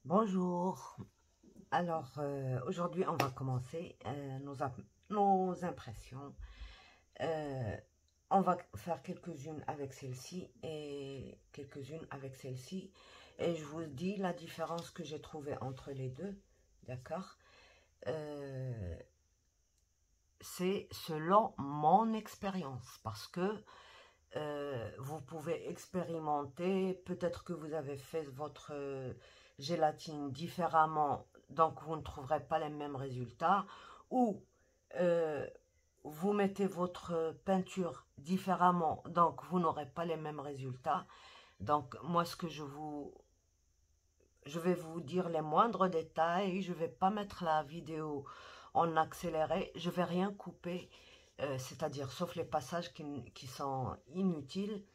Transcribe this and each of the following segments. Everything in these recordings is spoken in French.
Bonjour. Alors, aujourd'hui, on va commencer nos impressions. Euh, on va faire quelques-unes avec celle-ci et quelques-unes avec celle-ci. Et je vous dis la différence que j'ai trouvée entre les deux. D'accord? Euh, c'est selon mon expérience. Parce que vous pouvez expérimenter, peut-être que vous avez fait votre gélatine différemment, donc vous ne trouverez pas les mêmes résultats, ou euh, vous mettez votre peinture différemment, donc vous n'aurez pas les mêmes résultats. Donc moi, je vais vous dire les moindres détails, je ne vais pas mettre la vidéo en accéléré, je ne vais rien couper, c'est-à-dire sauf les passages qui sont inutiles.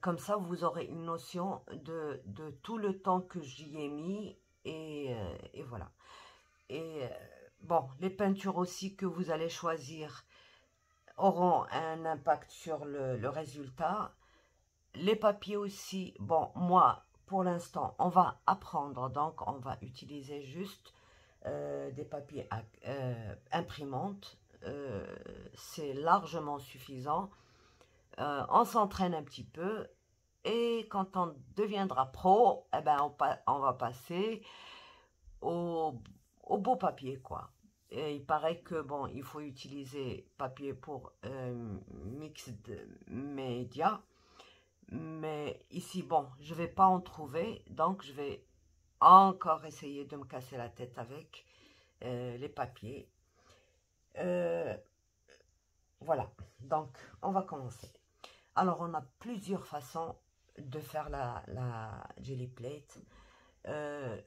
Comme ça, vous aurez une notion de tout le temps que j'y ai mis. Et voilà. Et bon, les peintures aussi que vous allez choisir auront un impact sur le résultat. Les papiers aussi, bon, moi, pour l'instant, on va apprendre. Donc, on va utiliser juste des papiers imprimantes. C'est largement suffisant. On s'entraîne un petit peu. Et quand on deviendra pro, eh ben on va passer au, au beau papier, quoi. Et il paraît que, bon, il faut utiliser papier pour mixed media. Mais ici, bon, je vais pas en trouver. Donc, je vais encore essayer de me casser la tête avec les papiers. Euh, voilà. Donc, on va commencer. Alors, on a plusieurs façons de faire la jelly plate. Euh,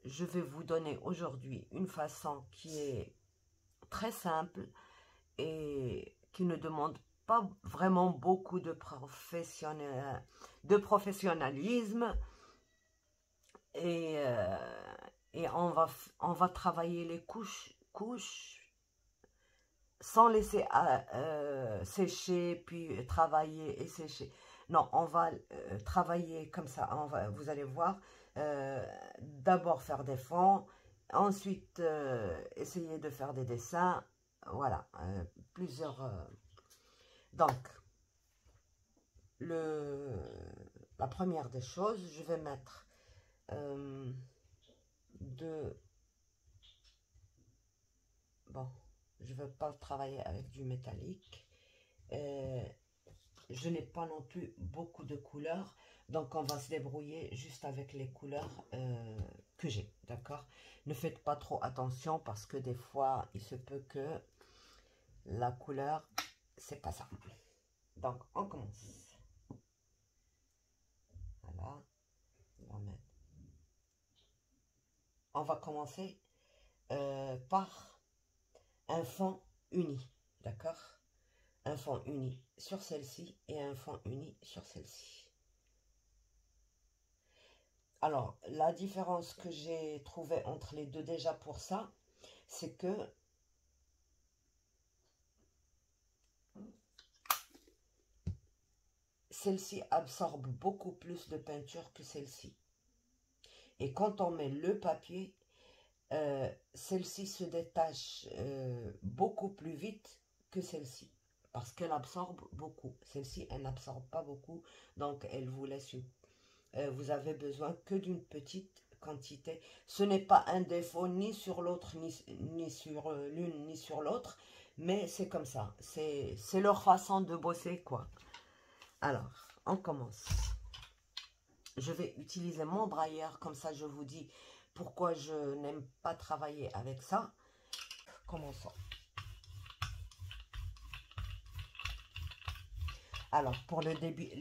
je vais vous donner aujourd'hui une façon qui est très simple et qui ne demande pas vraiment beaucoup de professionnalisme. Et, et on va travailler les couches sans laisser sécher, puis travailler et sécher. Non, on va travailler comme ça. Vous allez voir, d'abord faire des fonds, ensuite essayer de faire des dessins. Voilà, plusieurs. Donc, le, la première des choses, je vais mettre de... Bon, je ne veux pas travailler avec du métallique. Je n'ai pas non plus beaucoup de couleurs, donc on va se débrouiller juste avec les couleurs que j'ai, d'accord? Ne faites pas trop attention parce que des fois, il se peut que la couleur, c'est pas ça. Donc, on commence. Voilà, on va commencer par un fond uni, d'accord? Un fond uni sur celle-ci et un fond uni sur celle-ci. Alors, la différence que j'ai trouvée entre les deux déjà pour ça, c'est que celle-ci absorbe beaucoup plus de peinture que celle-ci. Et quand on met le papier, celle-ci se détache beaucoup plus vite que celle-ci. Parce qu'elle absorbe beaucoup. Celle-ci, elle n'absorbe pas beaucoup. Donc, elle vous laisse vous avez besoin que d'une petite quantité. Ce n'est pas un défaut ni sur l'autre, ni sur l'une, ni sur l'autre. Mais c'est comme ça. C'est leur façon de bosser, quoi. Alors, on commence. Je vais utiliser mon brailleur, comme ça je vous dis pourquoi je n'aime pas travailler avec ça. Commençons. Alors, pour les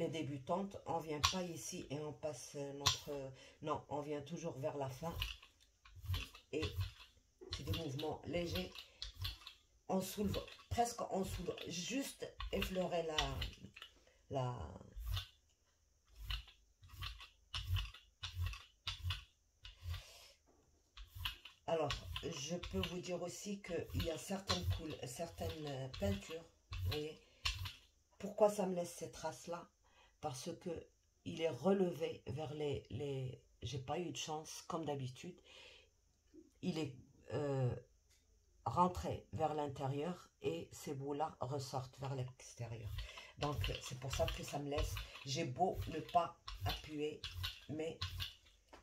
débutantes, on ne vient pas ici et on passe notre... Non, on vient toujours vers la fin. Et c'est des mouvements légers. On soulève, presque on soulève, juste effleurer la... Alors, je peux vous dire aussi qu'il y a certaines peintures, vous voyez. Pourquoi ça me laisse ces traces-là? Parce que il est relevé vers j'ai pas eu de chance, comme d'habitude. Il est rentré vers l'intérieur et ces bouts-là ressortent vers l'extérieur. Donc, c'est pour ça que ça me laisse... J'ai beau ne pas appuyer, mais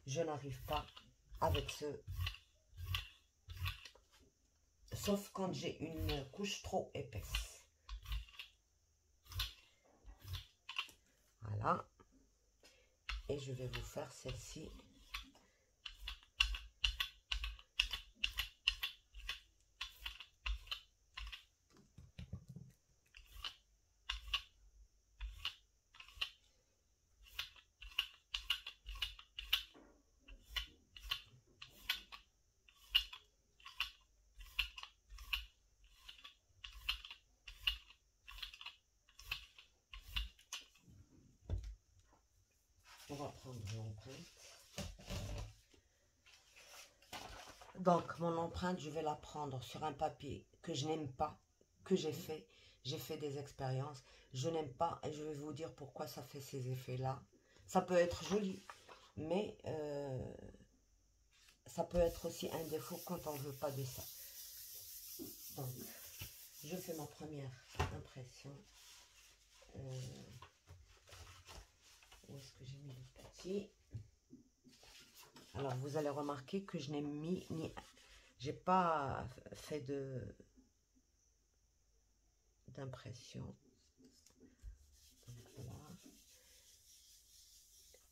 je n'arrive pas avec ce... Sauf quand j'ai une couche trop épaisse. Voilà. Et je vais vous faire celle-ci. On va prendre l'empreinte. Donc, mon empreinte, je vais la prendre sur un papier que je n'aime pas, que j'ai fait. J'ai fait des expériences. Je n'aime pas et je vais vous dire pourquoi ça fait ces effets-là. Ça peut être joli, mais ça peut être aussi un défaut quand on ne veut pas de ça. Donc, je fais ma première impression. Où est-ce que j'ai mis le petit? Alors, vous allez remarquer que je n'ai mis ni... J'ai pas fait d'impression. Voilà.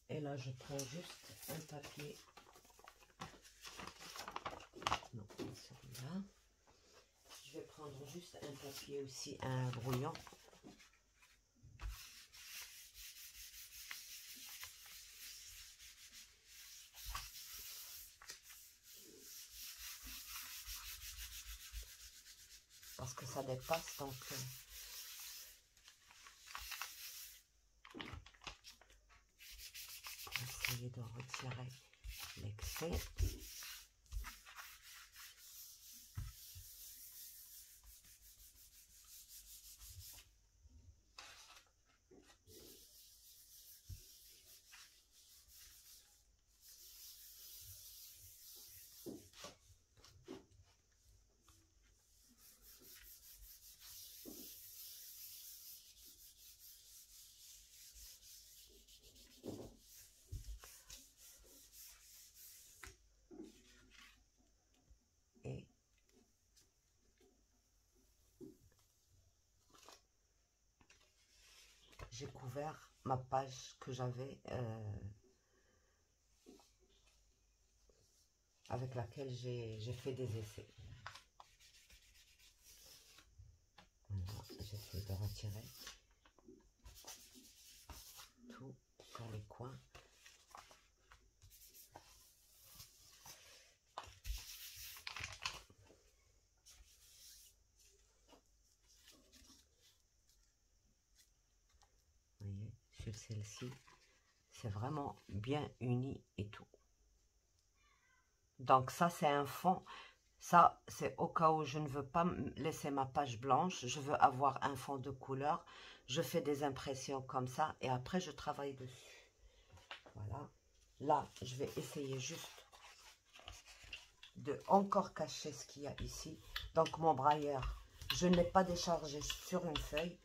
Et là, je prends juste un papier. Non, celui-là. Je vais prendre juste un papier aussi, un brouillon. Parce que ça dépasse, donc essayer de retirer l'excès. Et j'ai couvert ma page que j'avais avec laquelle j'ai fait des essais. Voilà, j'essaie de retirer tout dans les coins. Vous voyez, sur celle-ci, c'est vraiment bien uni et tout. Donc ça, c'est un fond. Ça, c'est au cas où je ne veux pas laisser ma page blanche. Je veux avoir un fond de couleur. Je fais des impressions comme ça. Et après, je travaille dessus. Voilà. Là, je vais essayer juste de encore cacher ce qu'il y a ici. Donc, mon brailleur, je ne l'ai pas déchargé sur une feuille.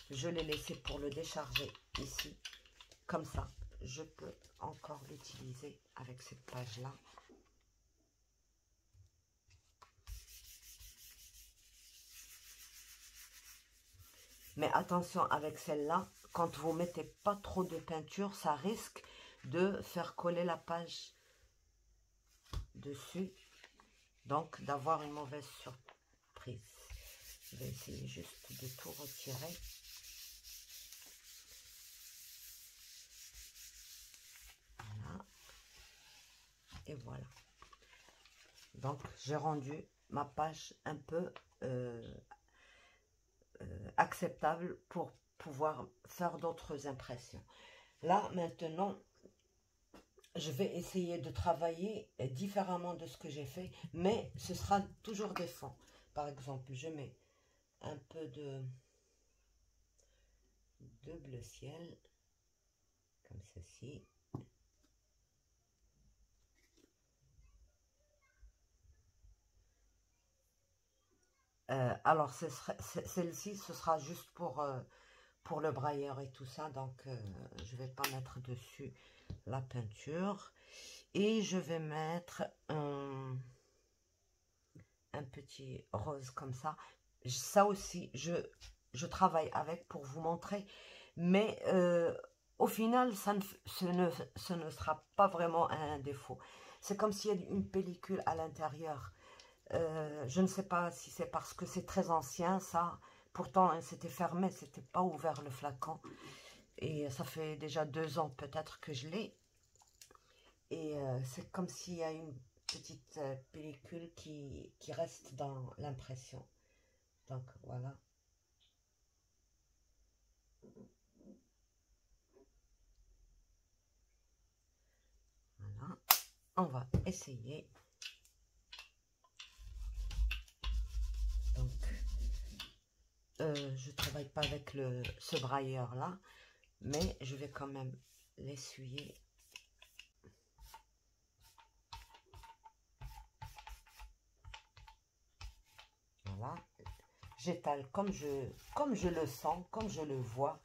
Je l'ai laissé pour le décharger ici. Comme ça, je peux encore l'utiliser avec cette page-là. Mais attention avec celle-là, quand vous mettez pas trop de peinture, ça risque de faire coller la page dessus. Donc, d'avoir une mauvaise surprise. Je vais essayer juste de tout retirer. Voilà. Et voilà. Donc, j'ai rendu ma page un peu acceptable pour pouvoir faire d'autres impressions. Là, maintenant, je vais essayer de travailler différemment de ce que j'ai fait, mais ce sera toujours des fonds. Par exemple, je mets un peu de bleu ciel, comme ceci. Alors, celle-ci, ce sera juste pour le brailleur et tout ça. Donc, je vais pas mettre dessus la peinture. Et je vais mettre un petit rose comme ça. Ça aussi, je travaille avec pour vous montrer. Mais au final, ce ne sera pas vraiment un défaut. C'est comme s'il y a une pellicule à l'intérieur. Je ne sais pas si c'est parce que c'est très ancien, ça. Pourtant, hein, c'était fermé, c'était pas ouvert le flacon. Et ça fait déjà 2 ans peut-être que je l'ai. Et c'est comme s'il y a une petite pellicule qui reste dans l'impression. Donc, voilà. Voilà. On va essayer. Donc, je travaille pas avec ce brailleur là, mais je vais quand même l'essuyer. Voilà. J'étale comme je le sens, comme je le vois,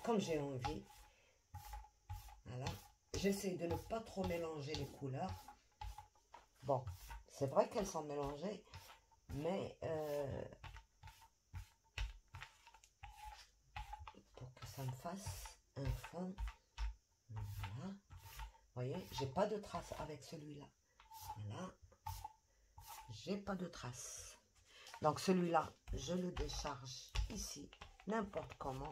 comme j'ai envie. Voilà. J'essaie de ne pas trop mélanger les couleurs. Bon, c'est vrai qu'elles sont mélangées, mais pour que ça me fasse un fond, voilà. Vous voyez, j'ai pas de traces avec celui-là. Voilà, j'ai pas de traces. Donc celui-là, je le décharge ici, n'importe comment.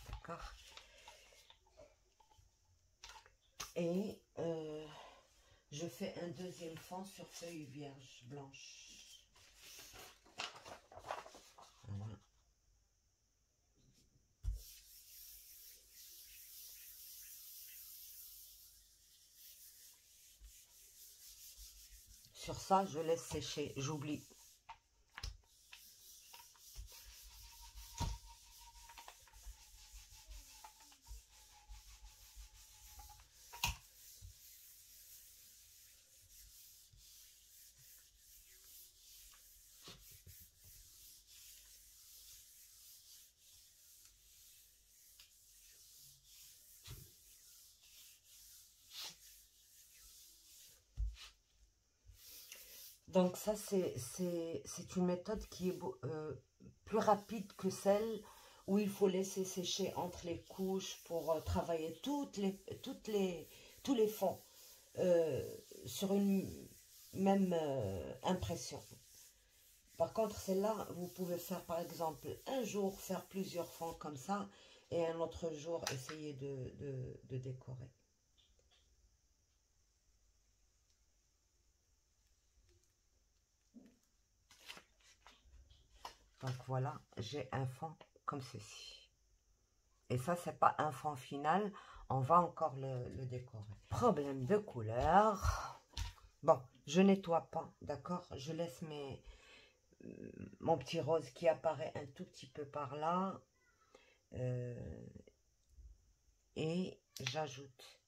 D'accord. Et je fais un deuxième fond sur feuille vierge blanche. Voilà. Sur ça, je laisse sécher, j'oublie. Donc ça, c'est une méthode qui est plus rapide que celle où il faut laisser sécher entre les couches pour travailler tous les fonds sur une même impression. Par contre, celle-là, vous pouvez faire par exemple un jour, faire plusieurs fonds comme ça, et un autre jour, essayer de décorer. Donc voilà, j'ai un fond comme ceci. Et ça, c'est pas un fond final, on va encore le décorer. Problème de couleur. Bon, je nettoie pas, d'accord? Je laisse mon petit rose qui apparaît un tout petit peu par là. Et j'ajoute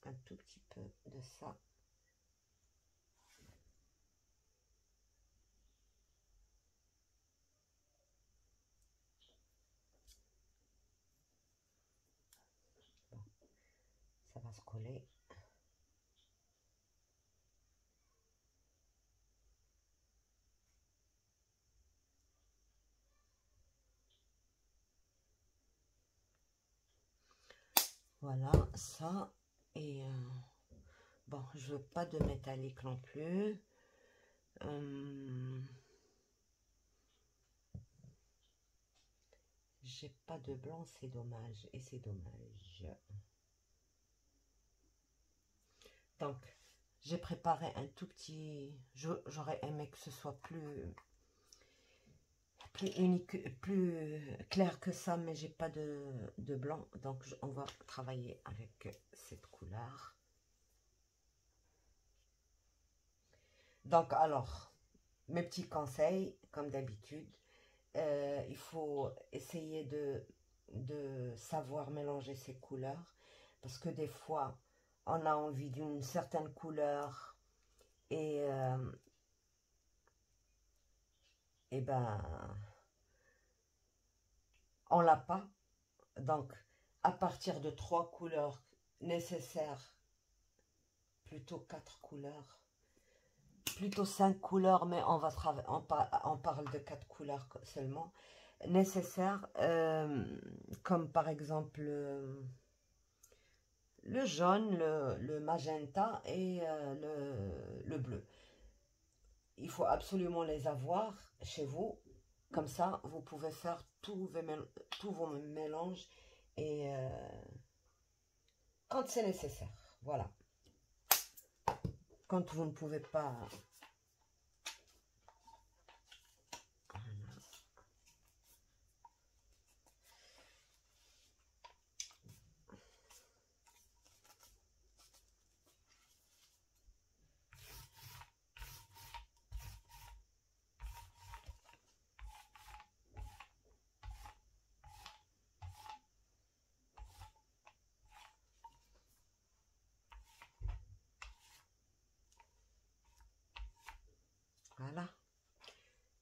un tout petit peu de ça. Bon, ça va se coller. Voilà, ça. Et bon, je veux pas de métallique non plus. J'ai pas de blanc, c'est dommage. Et c'est dommage. Donc, j'ai préparé un tout petit... J'aurais aimé que ce soit plus unique, plus clair que ça, mais j'ai pas de blanc. Donc, on va travailler avec cette couleur. Donc, alors, mes petits conseils, comme d'habitude, il faut essayer de savoir mélanger ces couleurs, parce que des fois, on a envie d'une certaine couleur Et, et ben, on l'a pas. Donc, à partir de 3 couleurs nécessaires, plutôt 4 couleurs, plutôt 5 couleurs, mais on va on parle de 4 couleurs seulement, nécessaires, comme par exemple le jaune, le magenta et le bleu. Il faut absolument les avoir chez vous. Comme ça, vous pouvez faire tous vos mélanges et quand c'est nécessaire. Voilà. Quand vous ne pouvez pas... Voilà.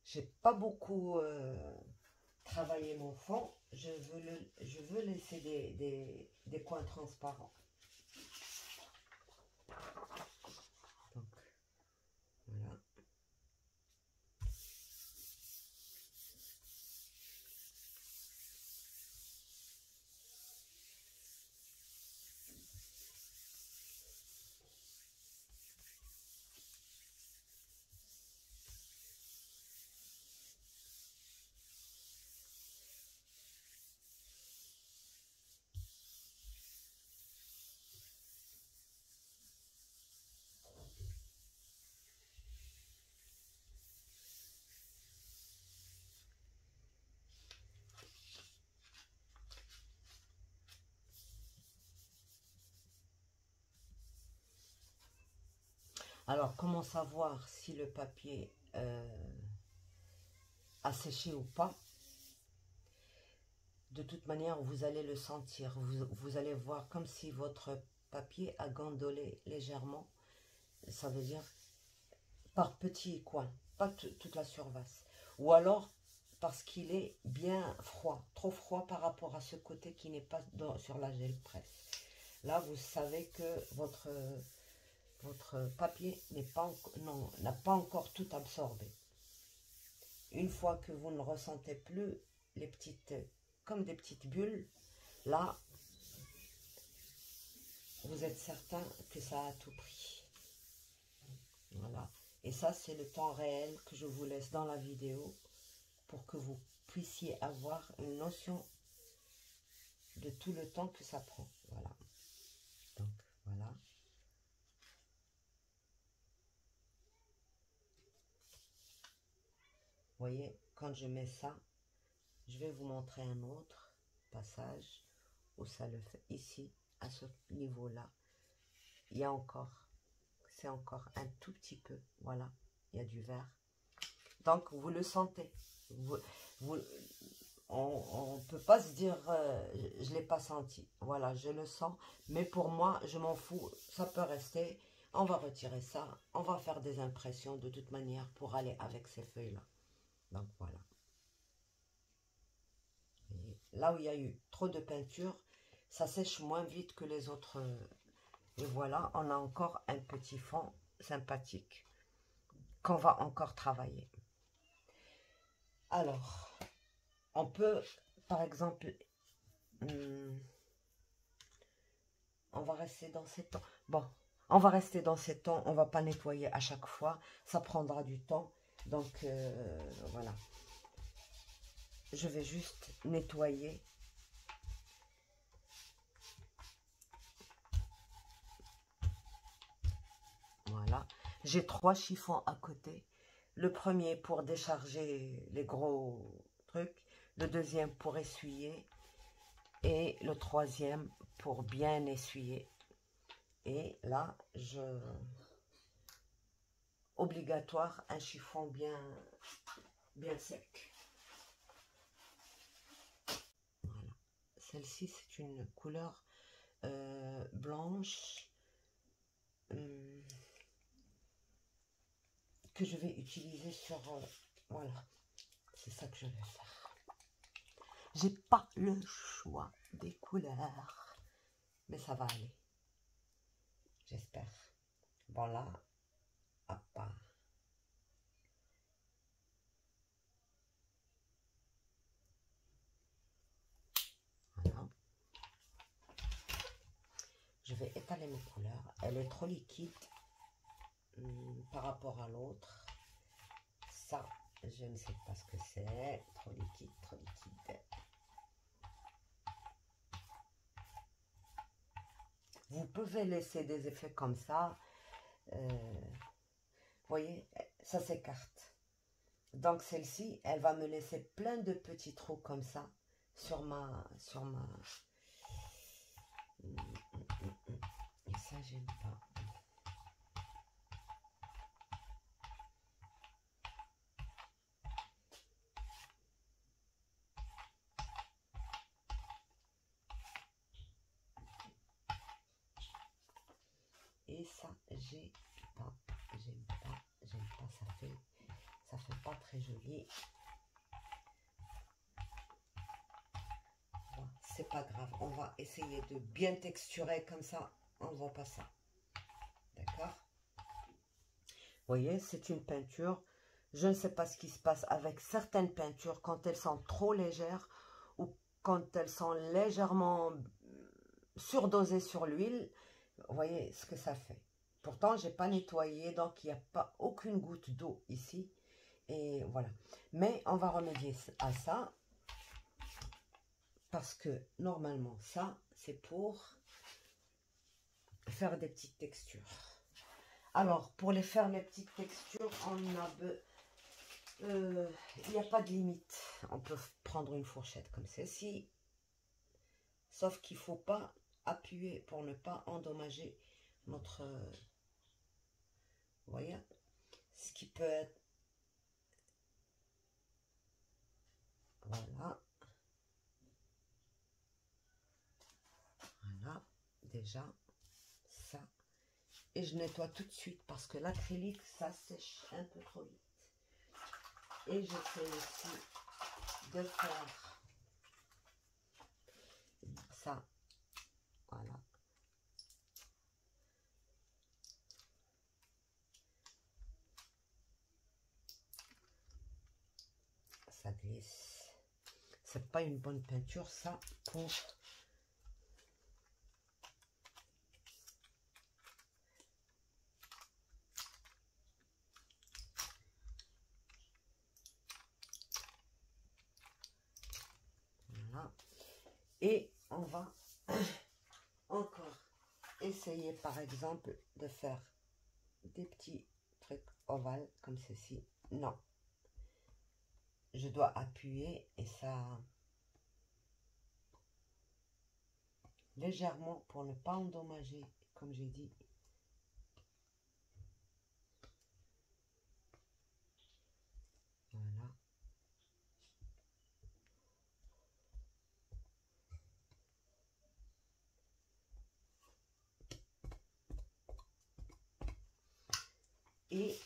J'ai pas beaucoup travaillé mon fond. Je veux laisser des coins transparents. Donc, voilà. Alors, comment savoir si le papier a séché ou pas? De toute manière, vous allez le sentir. Vous allez voir comme si votre papier a gondolé légèrement. Ça veut dire par petits coins, pas toute la surface. Ou alors parce qu'il est bien froid, trop froid par rapport à ce côté qui n'est pas sur la gel presse. Là, vous savez que votre papier n'a pas encore tout absorbé. Une fois que vous ne ressentez plus les petites, comme des petites bulles, là, vous êtes certain que ça a tout pris. Voilà. Et ça, c'est le temps réel que je vous laisse dans la vidéo pour que vous puissiez avoir une notion de tout le temps que ça prend. Voilà. Donc, voilà. Vous voyez, quand je mets ça, je vais vous montrer un autre passage où ça le fait. Ici, à ce niveau-là, il y a encore, c'est encore un tout petit peu. Voilà, il y a du vert. Donc, vous le sentez. On ne peut pas se dire, je ne l'ai pas senti. Voilà, je le sens. Mais pour moi, je m'en fous. Ça peut rester. On va retirer ça. On va faire des impressions de toute manière pour aller avec ces feuilles-là. Donc, voilà. Et là où il y a eu trop de peinture, ça sèche moins vite que les autres. Et voilà, on a encore un petit fond sympathique qu'on va encore travailler. Alors, on peut, par exemple, on va rester dans ces tons. Bon, on va rester dans ces tons. On va pas nettoyer à chaque fois. Ça prendra du temps. Donc, voilà. Je vais juste nettoyer. Voilà. J'ai 3 chiffons à côté. Le premier pour décharger les gros trucs. Le deuxième pour essuyer. Et le troisième pour bien essuyer. Et là, obligatoire, un chiffon bien sec. Voilà. Celle-ci, c'est une couleur blanche. que je vais utiliser sur... voilà, c'est ça que je vais faire. J'ai pas le choix des couleurs, mais ça va aller. J'espère. Bon là, hop. Voilà. Je vais étaler mes couleurs. Elle est trop liquide par rapport à l'autre. Ça, je ne sais pas ce que c'est. Trop liquide, trop liquide. Vous pouvez laisser des effets comme ça. Vous voyez, ça s'écarte. Donc celle-ci, elle va me laisser plein de petits trous comme ça sur ma... Et ça, j'aime pas. Et ça, j'aime pas, ça fait pas très joli. Bon, c'est pas grave, on va essayer de bien texturer comme ça, on voit pas ça. D'accord? Vous voyez, c'est une peinture. Je ne sais pas ce qui se passe avec certaines peintures quand elles sont trop légères ou quand elles sont légèrement surdosées sur l'huile. Vous voyez ce que ça fait. Pourtant, j'ai pas nettoyé, donc il n'y a pas aucune goutte d'eau ici. Et voilà. Mais on va remédier à ça. Parce que normalement, ça, c'est pour faire des petites textures. Alors, pour les faire, les petites textures, on a... il n'y a pas de limite. On peut prendre une fourchette comme celle-ci. Sauf qu'il ne faut pas appuyer pour ne pas endommager notre... vous voyez? Ce qui peut être... Voilà. Voilà. Déjà, ça. Et je nettoie tout de suite parce que l'acrylique, ça sèche un peu trop vite. Et j'essaie aussi de faire ça. Voilà. Ça glisse. C'est pas une bonne peinture, ça, pour... Voilà. Et on va encore essayer, par exemple, de faire des petits trucs ovales comme ceci. Non. Je dois appuyer et ça... légèrement pour ne pas endommager, comme j'ai dit. Voilà. Et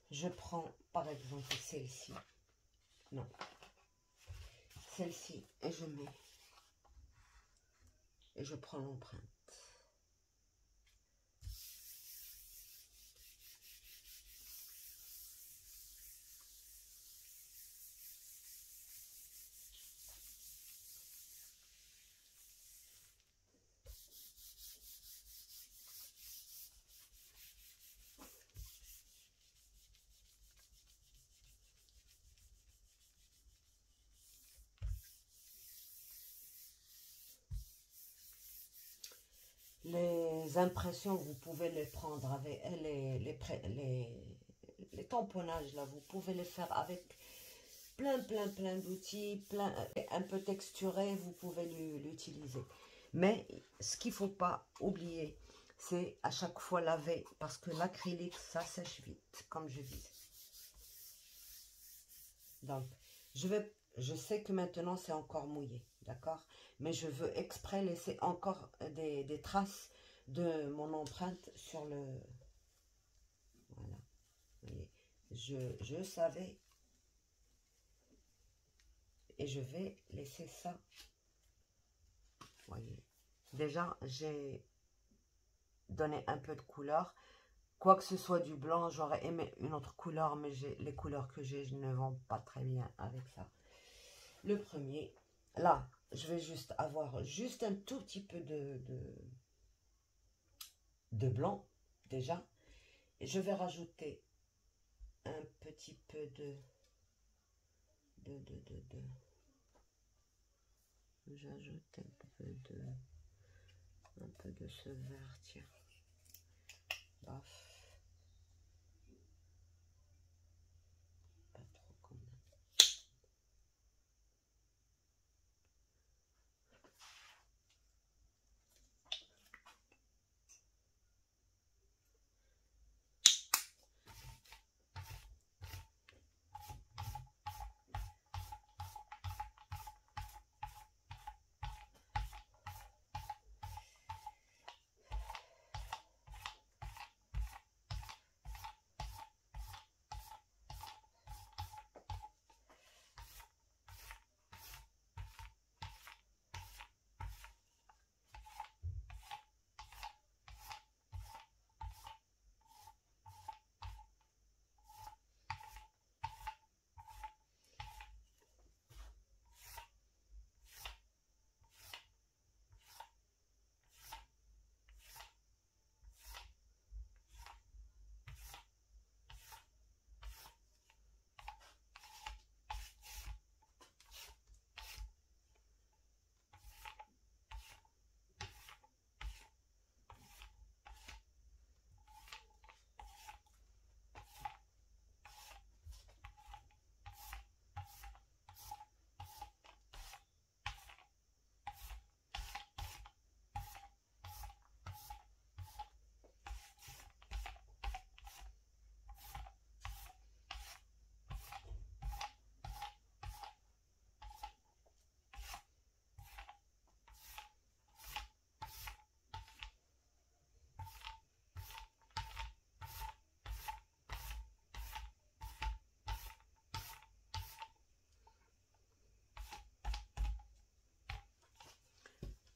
je prends par exemple celle-ci. Non. Celle-ci et je mets. Et je prends l'empreinte. Les impressions, vous pouvez les prendre avec les tamponnages, là, vous pouvez les faire avec plein d'outils, un peu texturé, vous pouvez l'utiliser. Mais ce qu'il ne faut pas oublier, c'est à chaque fois laver, parce que l'acrylique, ça sèche vite, comme je disais. Donc, je sais que maintenant, c'est encore mouillé, d'accord? Mais je veux exprès laisser encore des traces de mon empreinte sur le... Voilà. Vous voyez. Je savais. Et je vais laisser ça. Voyez. Déjà, j'ai donné un peu de couleur. Quoi que ce soit du blanc, j'aurais aimé une autre couleur, mais les couleurs que j'ai, je ne vends pas très bien avec ça. Le premier, là, je vais juste avoir juste un tout petit peu de blanc, déjà. Et je vais rajouter un petit peu j'ajoute un peu de ce vert, tiens. Baf. Pas trop quand même.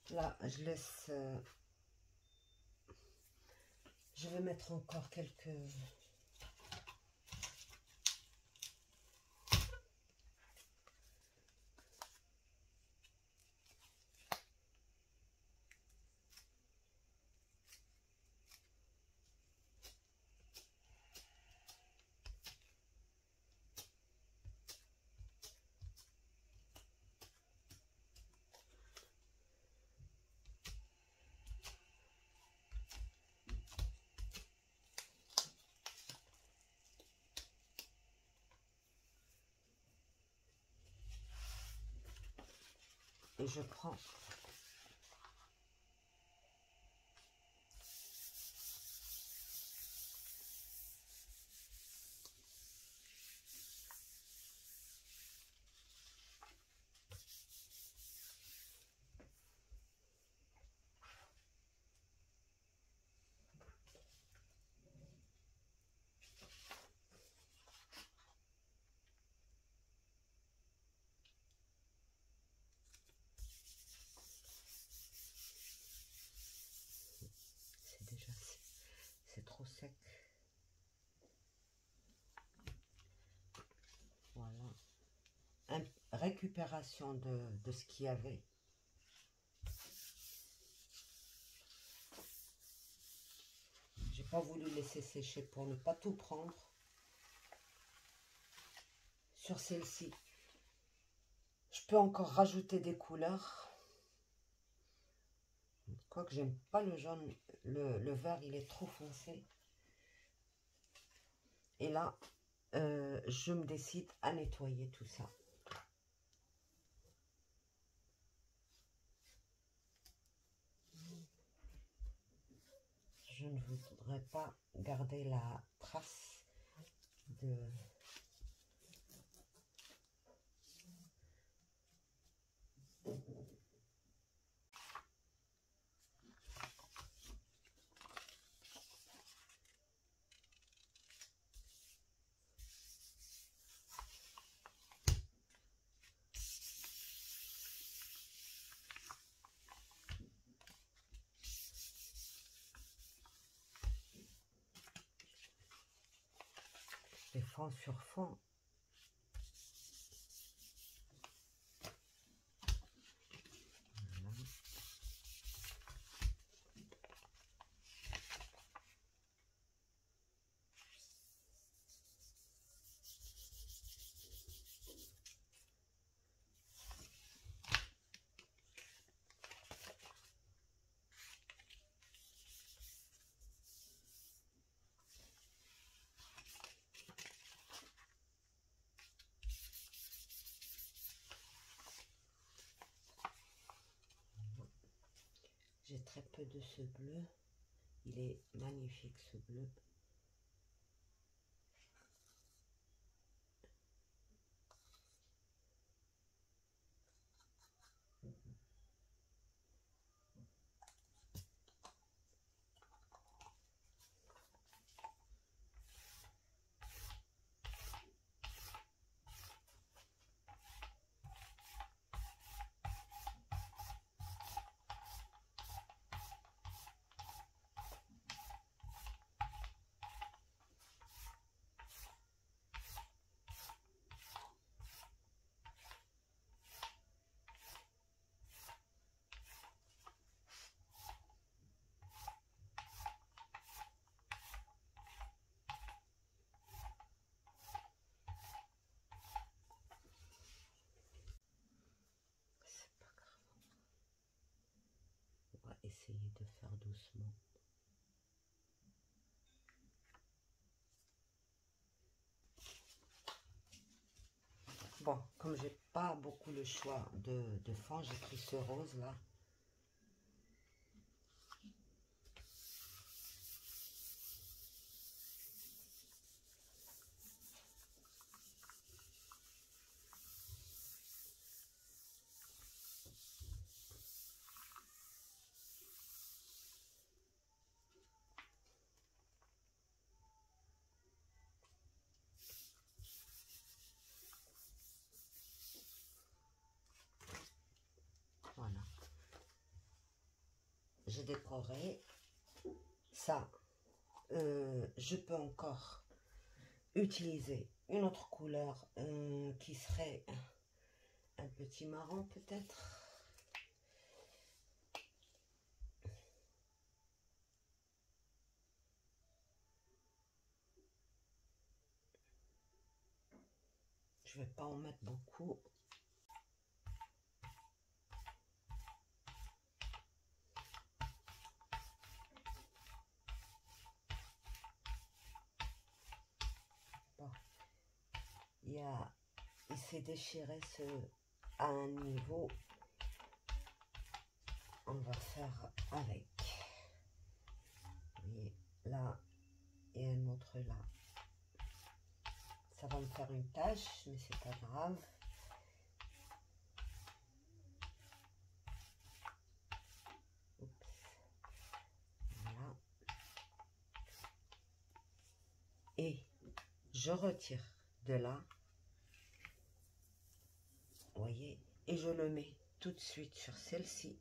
Là, je laisse... je vais mettre encore quelques... Et je prends... C'est déjà... c'est trop sec. Voilà. Récupération de ce qu'il y avait. J'ai pas voulu laisser sécher pour ne pas tout prendre. Sur celle-ci, je peux encore rajouter des couleurs. Quoique j'aime pas le jaune, le vert il est trop foncé. Et là, je me décide à nettoyer tout ça. Je ne voudrais pas garder la trace de... fond sur fond. Voilà. J'ai très peu de ce bleu. Il est magnifique ce bleu. Essayer de faire doucement. Bon, comme j'ai pas beaucoup le choix de fond, j'ai pris ce rose là. Voilà. J'ai décoré ça. Je peux encore utiliser une autre couleur qui serait un petit marron peut-être. Je vais pas en mettre beaucoup. Bon. Il s'est déchiré à un niveau. On va faire avec. Vous voyez, là et un autre là. Ça va me faire une tache, mais c'est pas grave. Oups. Voilà. Et je retire de là. Vous voyez, et je le mets tout de suite sur celle-ci.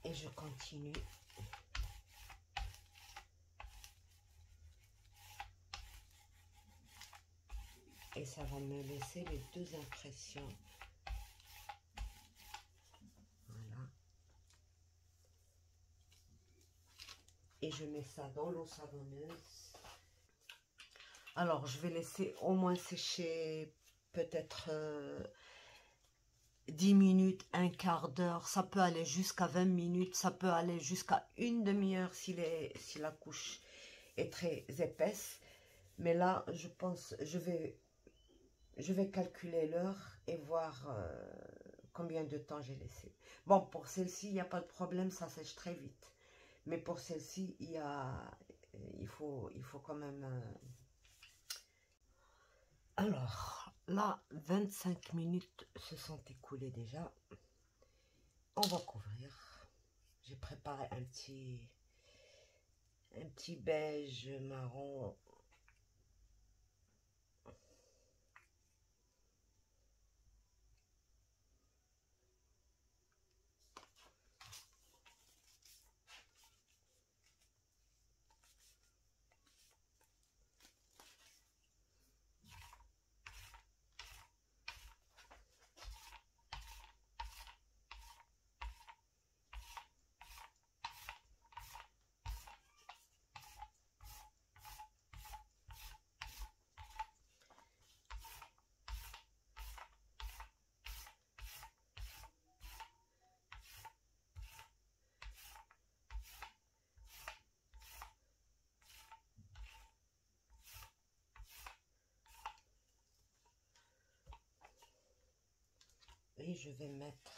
Et je continue. Et ça va me laisser les deux impressions. Voilà. Et je mets ça dans l'eau savonneuse. Alors, je vais laisser au moins sécher peut-être 10 minutes, un quart d'heure. Ça peut aller jusqu'à 20 minutes. Ça peut aller jusqu'à une demi-heure si la couche est très épaisse. Mais là, je pense, je vais calculer l'heure et voir combien de temps j'ai laissé. Bon, pour celle-ci, il n'y a pas de problème, ça sèche très vite. Mais pour celle-ci, il faut quand même... Alors, là, 25 minutes se sont écoulées déjà. On va couvrir. J'ai préparé un petit beige marron. Et je vais mettre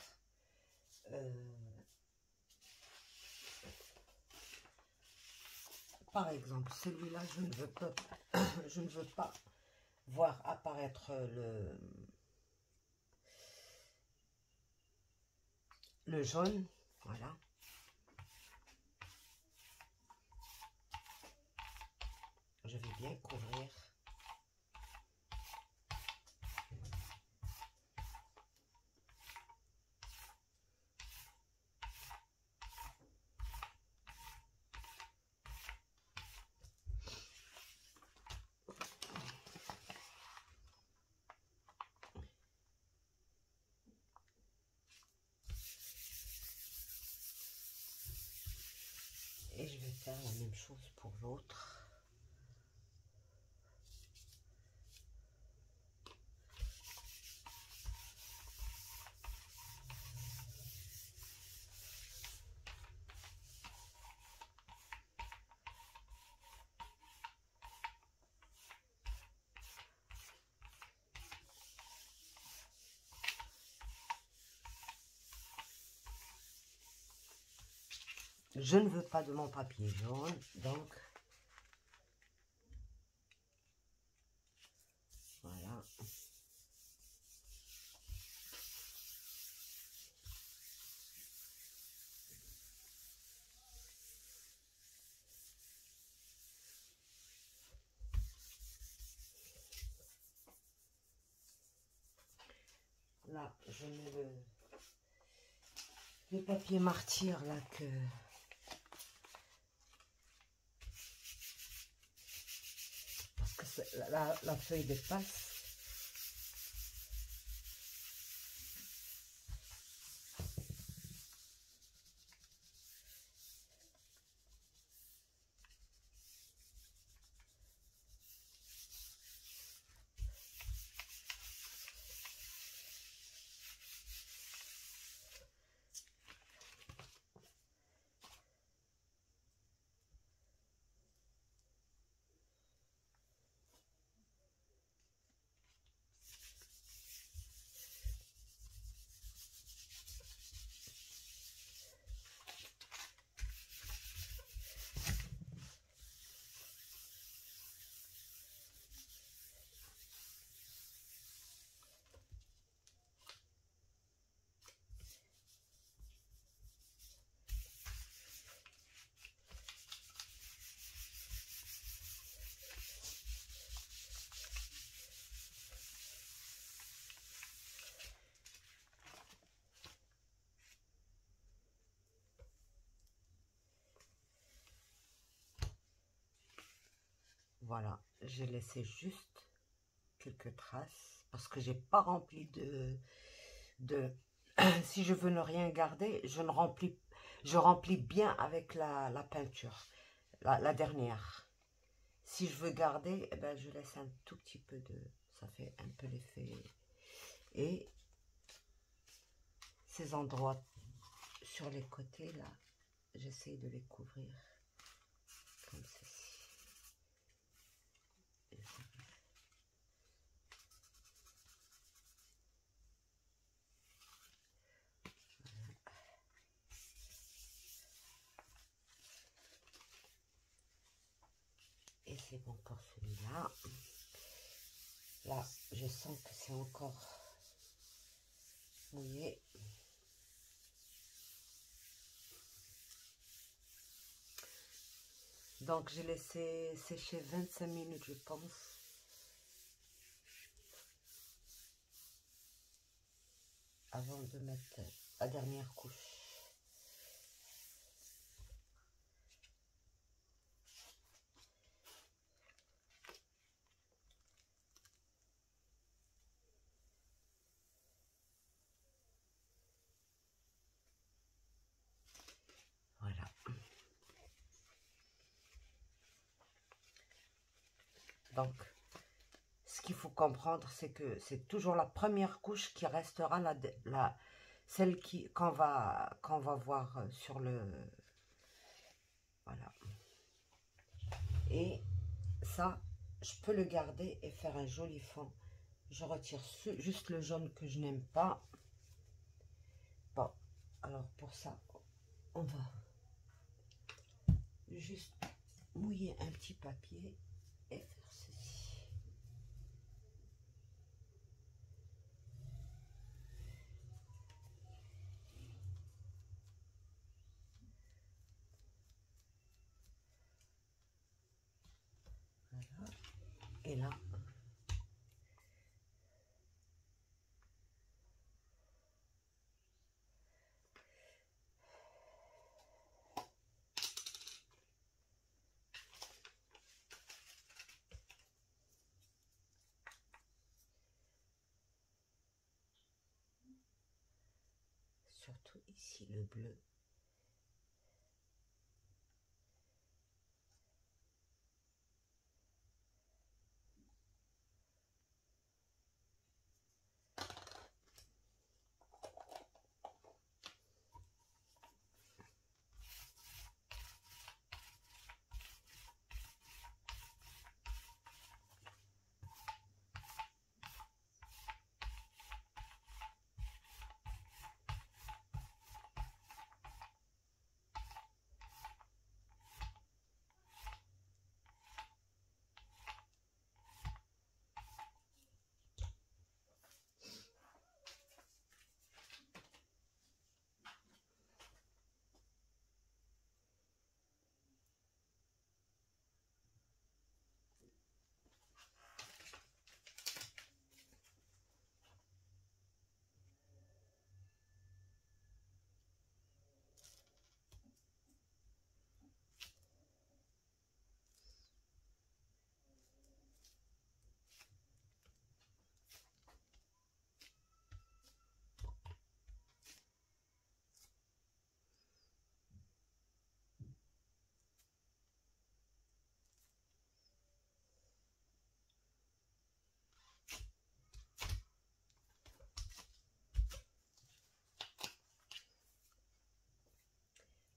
par exemple celui-là, je ne veux pas je ne veux pas voir apparaître le jaune, voilà. Je vais bien couvrir. Et je vais faire la même chose pour l'autre. Je ne veux pas de mon papier jaune, donc voilà. Là, je mets le papier martyr là que parce que c'est la feuille dépasse. Voilà, j'ai laissé juste quelques traces parce que j'ai pas rempli de si je veux ne rien garder, je remplis bien avec la peinture, la dernière. Si je veux garder, eh ben, je laisse un tout petit peu ça fait un peu l'effet. Et ces endroits sur les côtés là, j'essaie de les couvrir comme ceci. Et c'est bon pour celui-là. Là, je sens que c'est encore mouillé. Donc, j'ai laissé sécher 25 minutes, je pense. Avant de mettre la dernière couche. Voilà. Donc, ce qu'il faut comprendre, c'est que c'est toujours la première couche qui restera celle qu'on va voir sur le... Voilà. Et ça, je peux le garder et faire un joli fond. Je retire juste le jaune que je n'aime pas. Bon, alors pour ça, on va juste mouiller un petit papier et faire ceci. Voilà. Et là, surtout ici le bleu.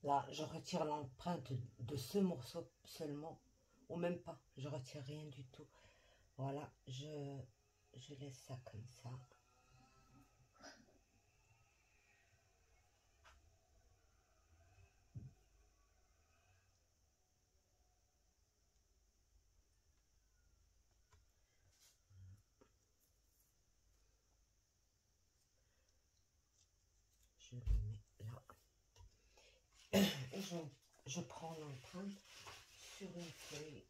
Là, je retire l'empreinte de ce morceau seulement, ou même pas, je retire rien du tout. Voilà, je laisse ça comme ça. Je le mets là. Et je prends l'empreinte sur une feuille.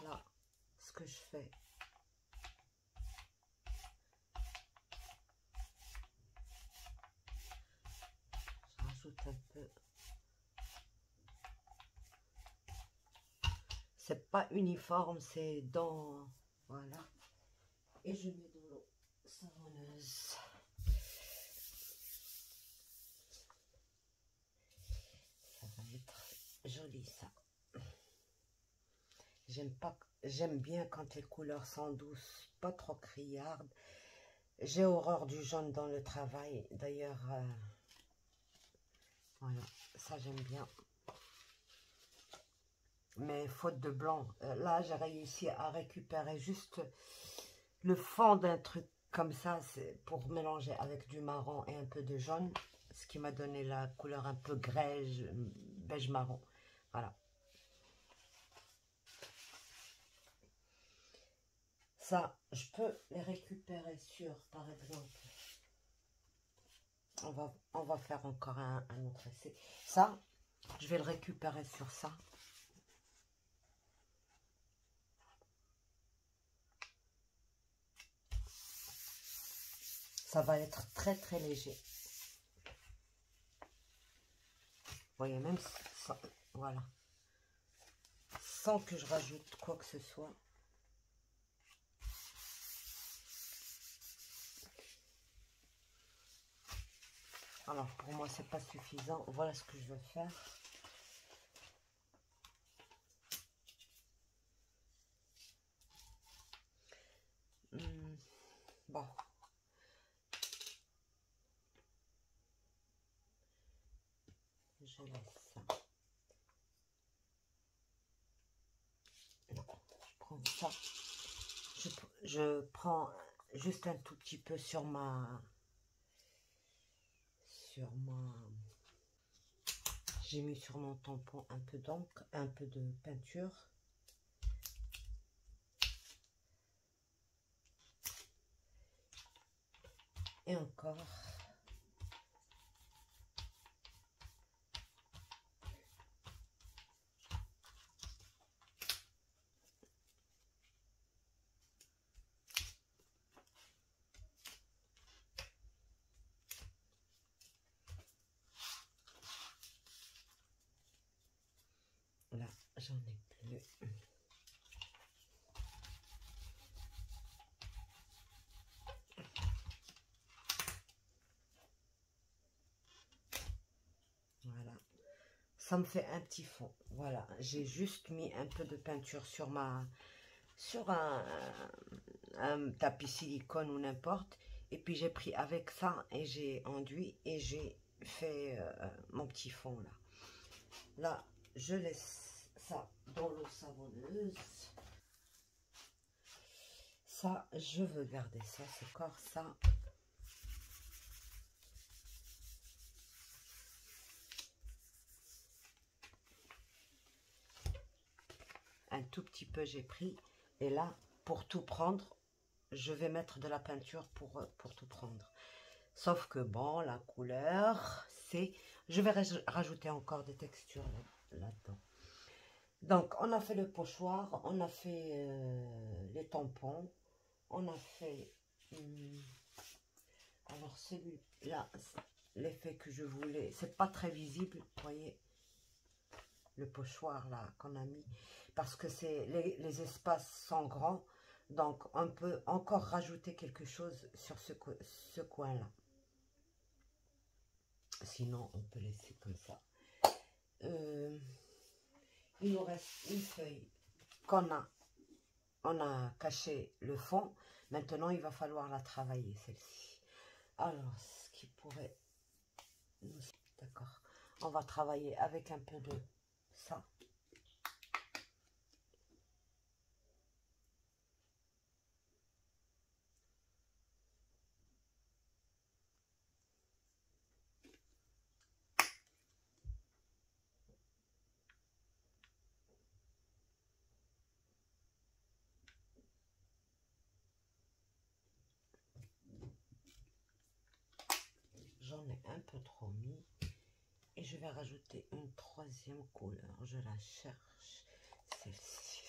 Là, ce que je fais, je rajoute un peu. C'est pas uniforme, c'est dans... Voilà. Et je mets dans l'eau savonneuse. Ça va être joli, ça. J'aime bien quand les couleurs sont douces, pas trop criardes. J'ai horreur du jaune dans le travail. D'ailleurs, voilà, ça j'aime bien. Mais faute de blanc, là j'ai réussi à récupérer juste le fond d'un truc comme ça, c'est pour mélanger avec du marron et un peu de jaune, ce qui m'a donné la couleur un peu beige marron. Voilà. Ça, je peux les récupérer sur, par exemple, on va faire encore un autre essai. Ça, je vais le récupérer sur ça. Ça va être très très léger. Vous voyez, même sans, voilà. Sans que je rajoute quoi que ce soit. Alors, pour moi, c'est pas suffisant. Voilà ce que je veux faire. Bon. Je laisse ça. Non, je prends ça. Je prends juste un tout petit peu sur ma... J'ai mis sur mon tampon un peu d'encre, un peu de peinture. Et encore. Là, j'en ai plus. Voilà. Ça me fait un petit fond. Voilà. J'ai juste mis un peu de peinture sur un tapis silicone ou n'importe. Et puis j'ai pris avec ça et j'ai enduit et j'ai fait mon petit fond là. Là, je laisse ça dans l'eau savonneuse. Ça, je veux garder ça, c'est encore ça. Un tout petit peu j'ai pris. Et là, pour tout prendre, je vais mettre de la peinture pour tout prendre. Sauf que bon, la couleur, c'est... Je vais rajouter encore des textures là-dedans. Donc, on a fait le pochoir, on a fait les tampons, on a fait... alors, celui-là, l'effet que je voulais, c'est pas très visible, vous voyez, le pochoir là qu'on a mis, parce que c'est les espaces sont grands, donc on peut encore rajouter quelque chose sur ce coin-là. Sinon, on peut laisser comme ça. Il nous reste une feuille on a caché le fond. Maintenant, il va falloir la travailler, celle-ci. Alors, ce qui pourrait... D'accord. On va travailler avec un peu de ça. J'en ai un peu trop mis. Et je vais rajouter une troisième couleur. Je la cherche. Celle-ci.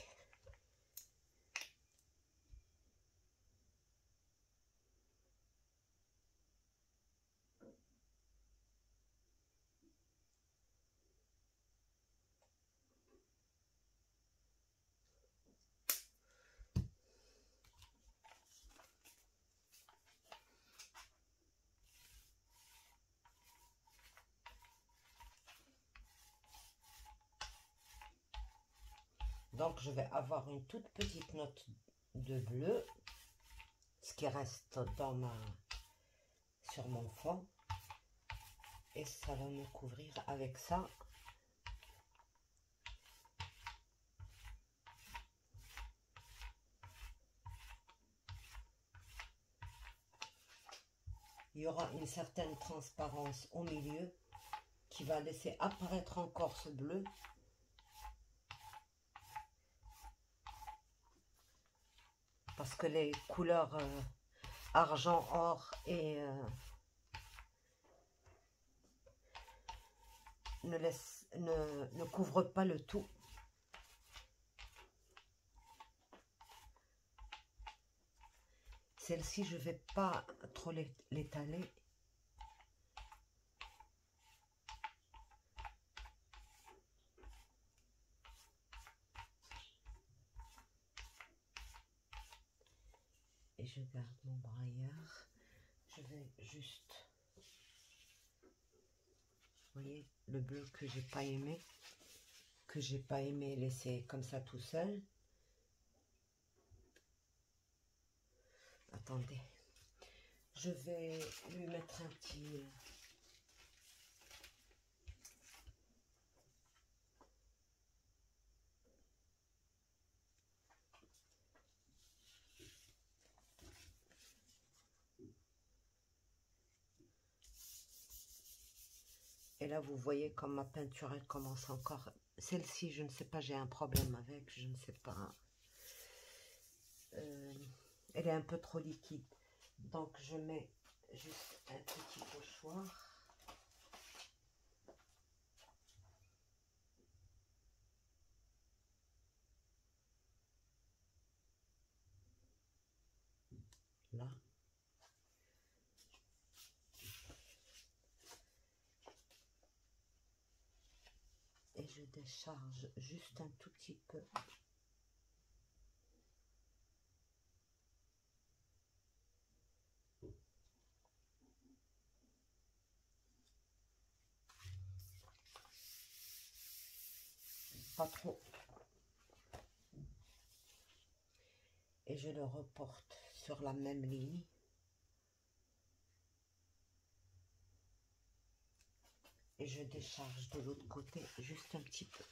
Donc, je vais avoir une toute petite note de bleu. Ce qui reste sur mon fond. Et ça va me couvrir avec ça. Il y aura une certaine transparence au milieu qui va laisser apparaître encore ce bleu. Parce que les couleurs argent, or et ne couvrent pas le tout. Celle-ci, je ne vais pas trop l'étaler. Et je garde mon braillard. Je vais juste... Vous voyez, le bleu que j'ai pas aimé laisser comme ça tout seul. Attendez. Je vais lui mettre un petit... là, vous voyez comme ma peinture, elle commence encore. Celle-ci, je ne sais pas, j'ai un problème avec, je ne sais pas. Elle est un peu trop liquide. Donc, je mets juste un petit pochoir. Là. Et je décharge juste un tout petit peu. Pas trop. Et je le reporte sur la même ligne. Et je décharge de l'autre côté juste un petit peu.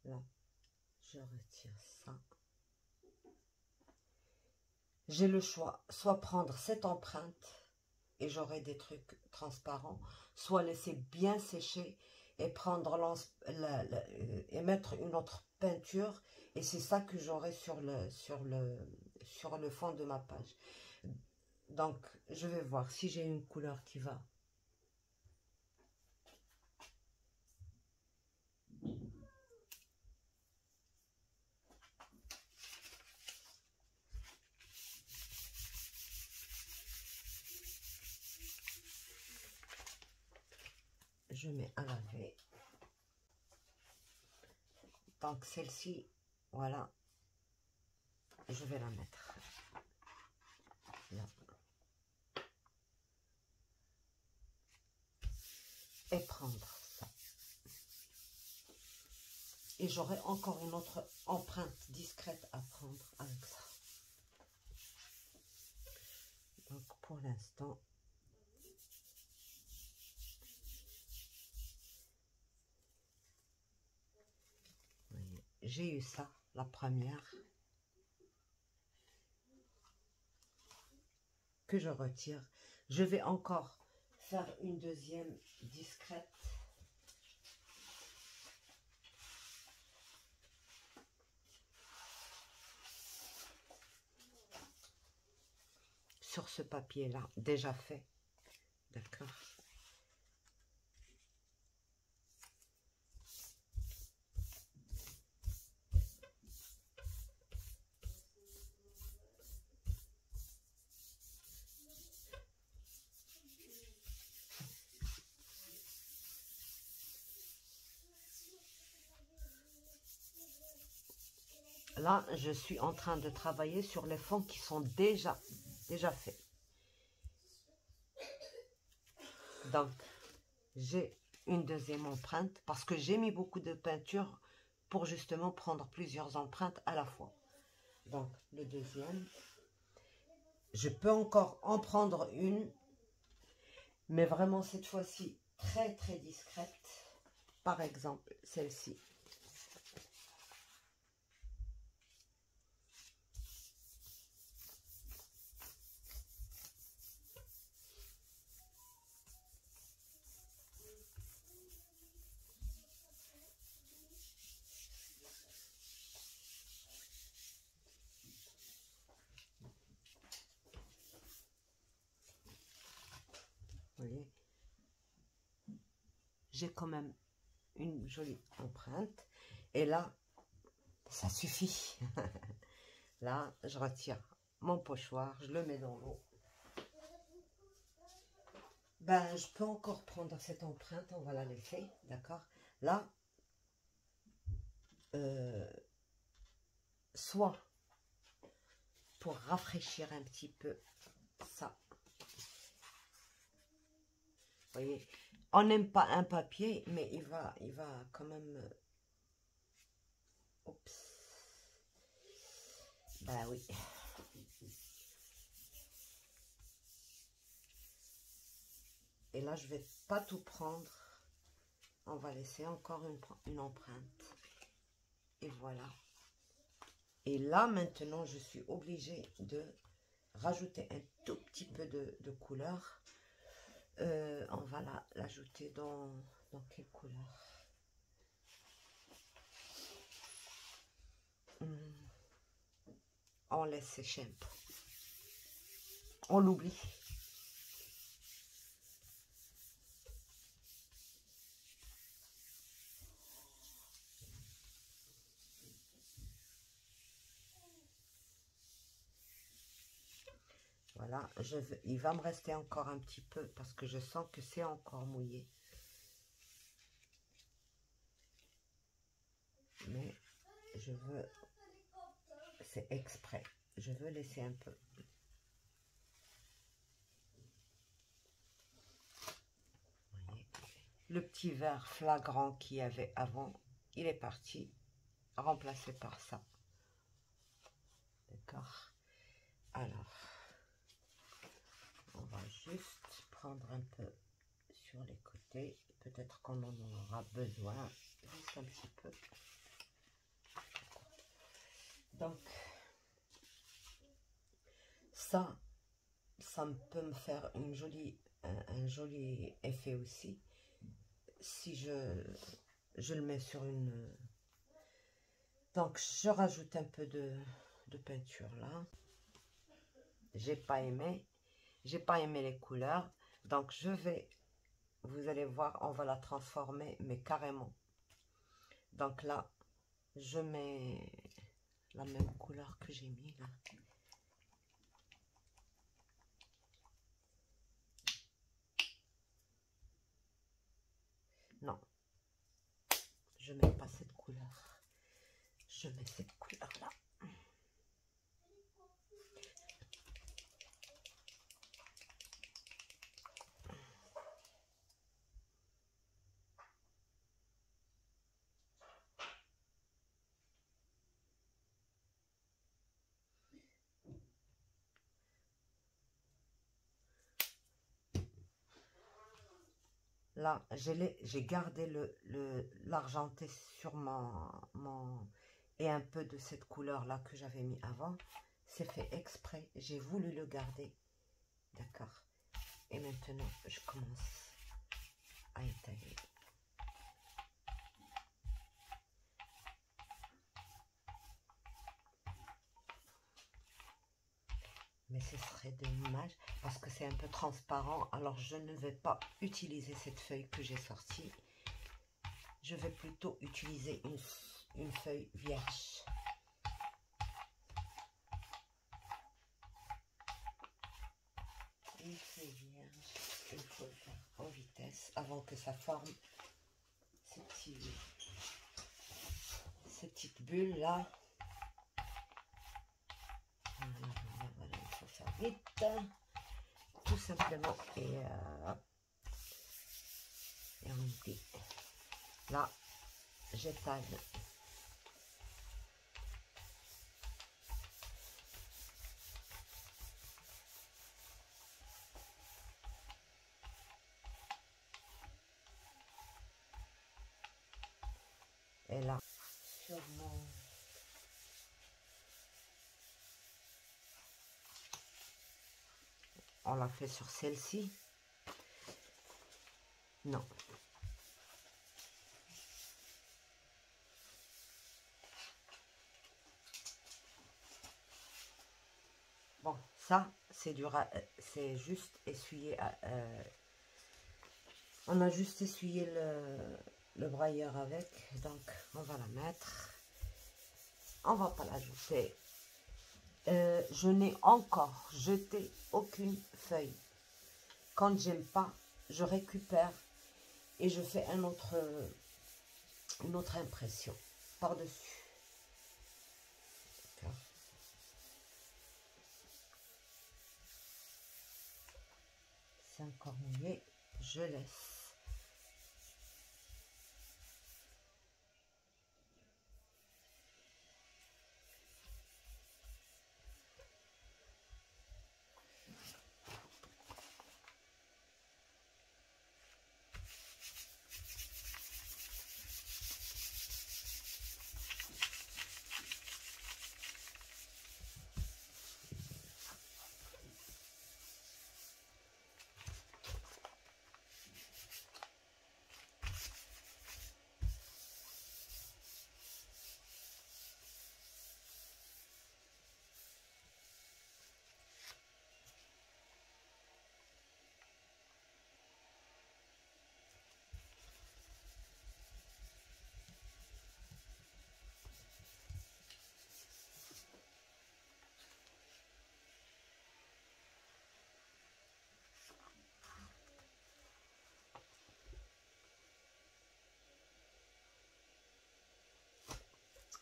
Là, je retire ça. J'ai le choix, soit prendre cette empreinte et j'aurai des trucs transparents, soit laisser bien sécher et prendre et mettre une autre peinture, et c'est ça que j'aurai sur le fond de ma page. Donc, je vais voir si j'ai une couleur qui va. Je mets à laver. Donc celle-ci, voilà, je vais la mettre là. Et prendre ça. Et j'aurai encore une autre empreinte discrète à prendre avec ça. Donc pour l'instant, j'ai eu ça, la première, que je retire. Je vais encore faire une deuxième discrète. Sur ce papier-là, déjà fait. D'accord. Là, je suis en train de travailler sur les fonds qui sont déjà faits. Donc, j'ai une deuxième empreinte parce que j'ai mis beaucoup de peinture pour justement prendre plusieurs empreintes à la fois. Donc, le deuxième, je peux encore en prendre une, mais vraiment cette fois-ci très très discrète. Par exemple, celle-ci. Vous voyez, j'ai quand même une jolie empreinte. Et là, ça suffit. Là, je retire mon pochoir, je le mets dans l'eau. Ben, je peux encore prendre cette empreinte, on va la laisser, d'accord? Là, soit pour rafraîchir un petit peu ça, voyez, on n'aime pas un papier, mais il va quand même... Oups. Ben oui. Et là, je vais pas tout prendre. On va laisser encore une empreinte. Et voilà. Et là, maintenant, je suis obligée de rajouter un tout petit peu de couleur. On va l'ajouter dans quelle couleur? On laisse sécher un peu. On l'oublie. Voilà, il va me rester encore un petit peu parce que je sens que c'est encore mouillé. Mais je veux, c'est exprès, je veux laisser un peu. Voyez, le petit vert flagrant qu'il y avait avant, il est parti, remplacé par ça. D'accord. Alors, on va juste prendre un peu sur les côtés. Peut-être qu'on en aura besoin. Juste un petit peu. Donc, ça peut me faire un joli effet aussi. Si je le mets sur une... Donc, je rajoute un peu de peinture là. J'ai pas aimé les couleurs. Donc, vous allez voir, on va la transformer, mais carrément. Donc là, je mets la même couleur que j'ai mis là. Non, je mets pas cette couleur. Je mets cette couleur là. Là, j'ai gardé l'argenté sur et un peu de cette couleur là que j'avais mis avant. C'est fait exprès. J'ai voulu le garder. D'accord. Et maintenant, je commence à étaler. Mais ce serait dommage parce que c'est un peu transparent. Alors, je ne vais pas utiliser cette feuille que j'ai sortie. Je vais plutôt utiliser une feuille vierge. Une feuille vierge. Il faut le faire en vitesse avant que ça forme ces petites bulles là. Voilà, il faut faire vite, tout simplement. Et on dit, là, j'étale. Et là, sur on l'a fait sur celle-ci. Non. Bon, ça, c'est juste essuyé. On a juste essuyé le brailleur avec. Donc, on va la mettre. On va pas l'ajouter. Je n'ai encore jeté aucune feuille. Quand j'aime pas, je récupère et je fais une autre impression par-dessus. C'est encore mouillé. je laisse.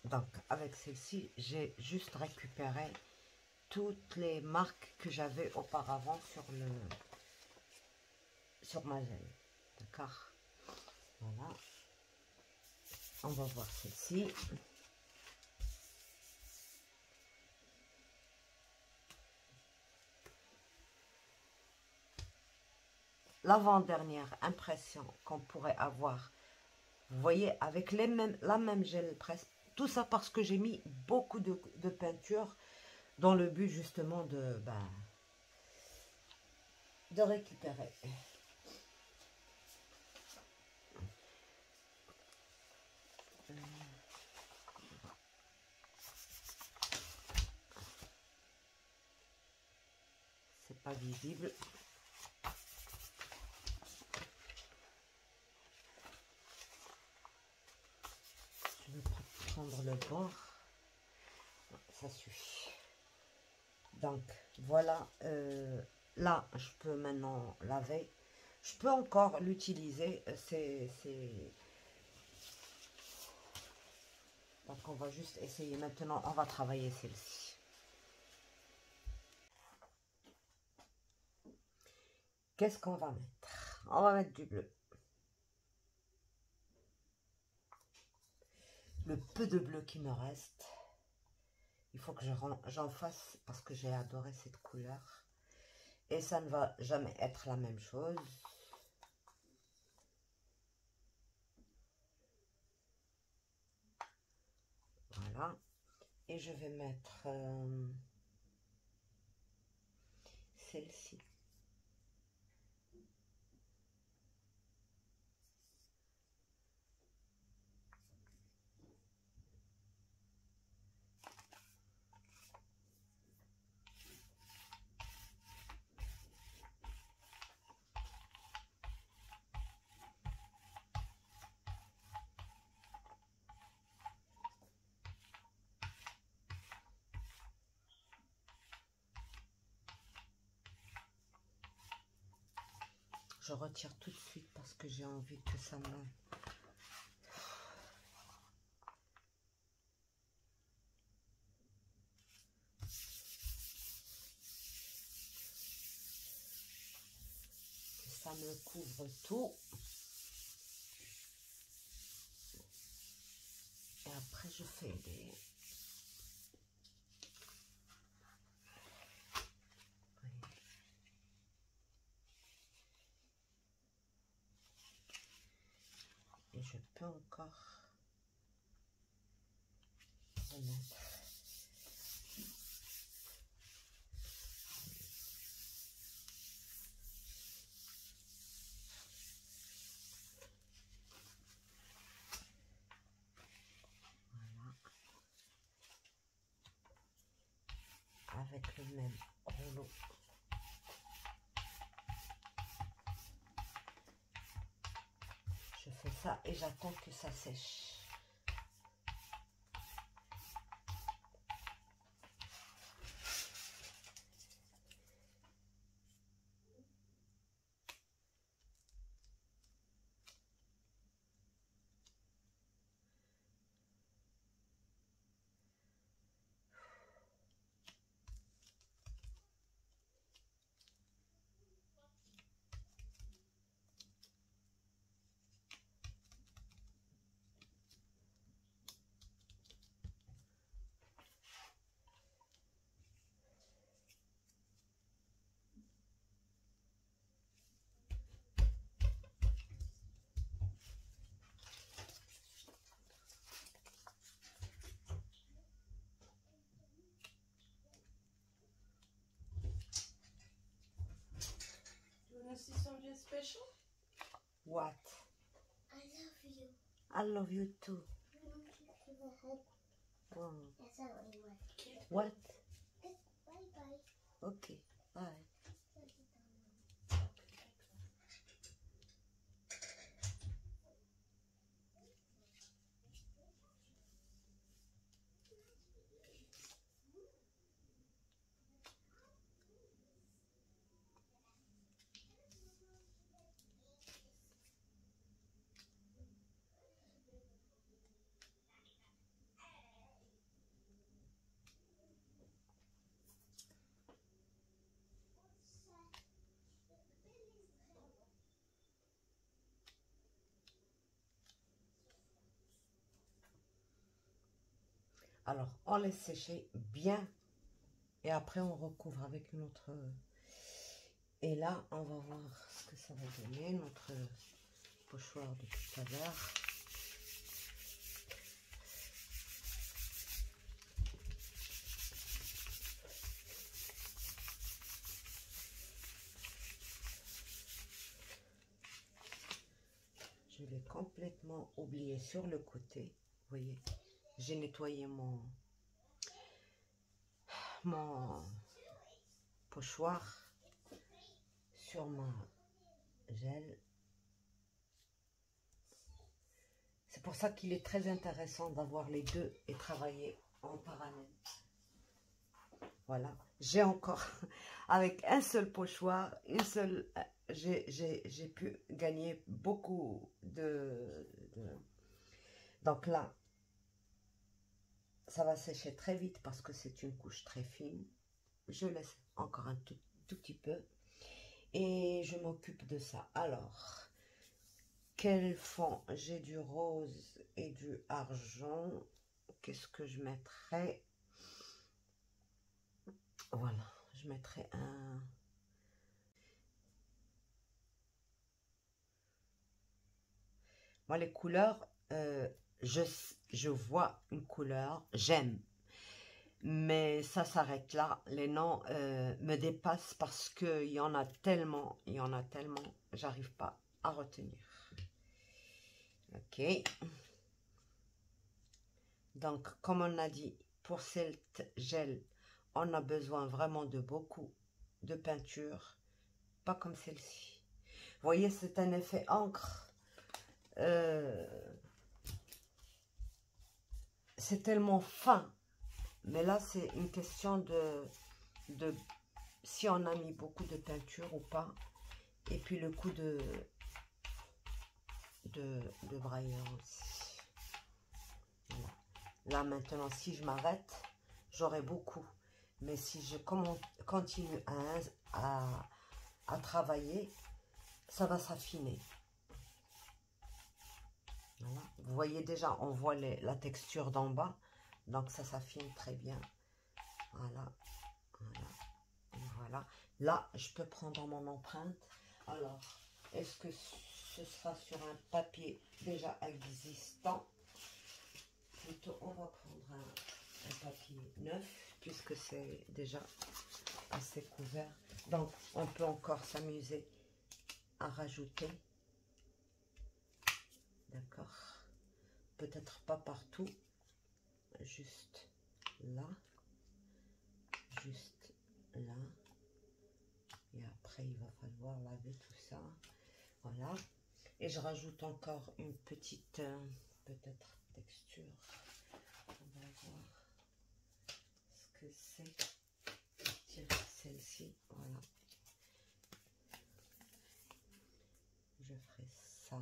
Donc, avec celle-ci, j'ai juste récupéré toutes les marques que j'avais auparavant sur ma gel. D'accord? Voilà. On va voir celle-ci. L'avant-dernière impression qu'on pourrait avoir, vous voyez, avec la même gel presse. Tout ça parce que j'ai mis beaucoup de peinture dans le but justement de récupérer. C'est pas visible. Je vais prendre le bord. Ça suffit. Donc voilà, là je peux maintenant laver. Je peux encore l'utiliser. Donc on va juste essayer maintenant. On va travailler celle-ci. Qu'est-ce qu'on va mettre? On va mettre du bleu. Le peu de bleu qui me reste. Il faut que j'en fasse parce que j'ai adoré cette couleur. Et ça ne va jamais être la même chose. Voilà. Et je vais mettre celle-ci. Je retire tout de suite parce que j'ai envie que ça me couvre tout. Et après je fais des... Et je peux encore remettre. Avec le même rouleau. Je fais ça et j'attends que ça sèche. wanna see something special? What? I love you. I love you too. I want you to give a hug. Oh. That's not what you want. What? Bye bye. Okay, bye. Alors, on laisse sécher bien et après on recouvre avec une autre. Et là, on va voir ce que ça va donner, notre pochoir de tout à l'heure. Je l'ai complètement oublié sur le côté. Vous voyez, j'ai nettoyé mon pochoir sur ma gel. C'est pour ça qu'il est très intéressant d'avoir les deux et travailler en parallèle. Voilà, j'ai encore, avec un seul pochoir, j'ai pu gagner beaucoup Donc là, ça va sécher très vite parce que c'est une couche très fine. Je laisse encore un tout petit peu et je m'occupe de ça. Alors, quel fond? J'ai du rose et du argent. Qu'est-ce que je mettrais? Voilà, je mettrai un... Moi, les couleurs, je vois une couleur, j'aime. Mais ça s'arrête là. Les noms me dépassent parce qu'il y en a tellement, j'arrive pas à retenir. Ok. Donc, comme on a dit, pour cette gel, on a besoin vraiment de beaucoup de peinture, pas comme celle-ci. Vous voyez, c'est un effet encre. C'est tellement fin. Mais là, c'est une question de si on a mis beaucoup de peinture ou pas. Et puis le coup de brailleur aussi. Voilà. Là, maintenant, si je m'arrête, j'aurai beaucoup. Mais si je continue à travailler, ça va s'affiner. Voilà. Vous voyez déjà, on voit la texture d'en bas. Donc, ça s'affine très bien. Voilà. Voilà. Et voilà. Là, je peux prendre mon empreinte. Alors, est-ce que ce sera sur un papier déjà existant? Plutôt, on va prendre un papier neuf, puisque c'est déjà assez couvert. Donc, on peut encore s'amuser à rajouter. D'accord. Peut-être pas partout. Juste là. Juste là. Et après, il va falloir laver tout ça. Voilà. Et je rajoute encore une petite, peut-être, texture. On va voir ce que c'est. Tiens, celle-ci. Voilà. Je ferai ça.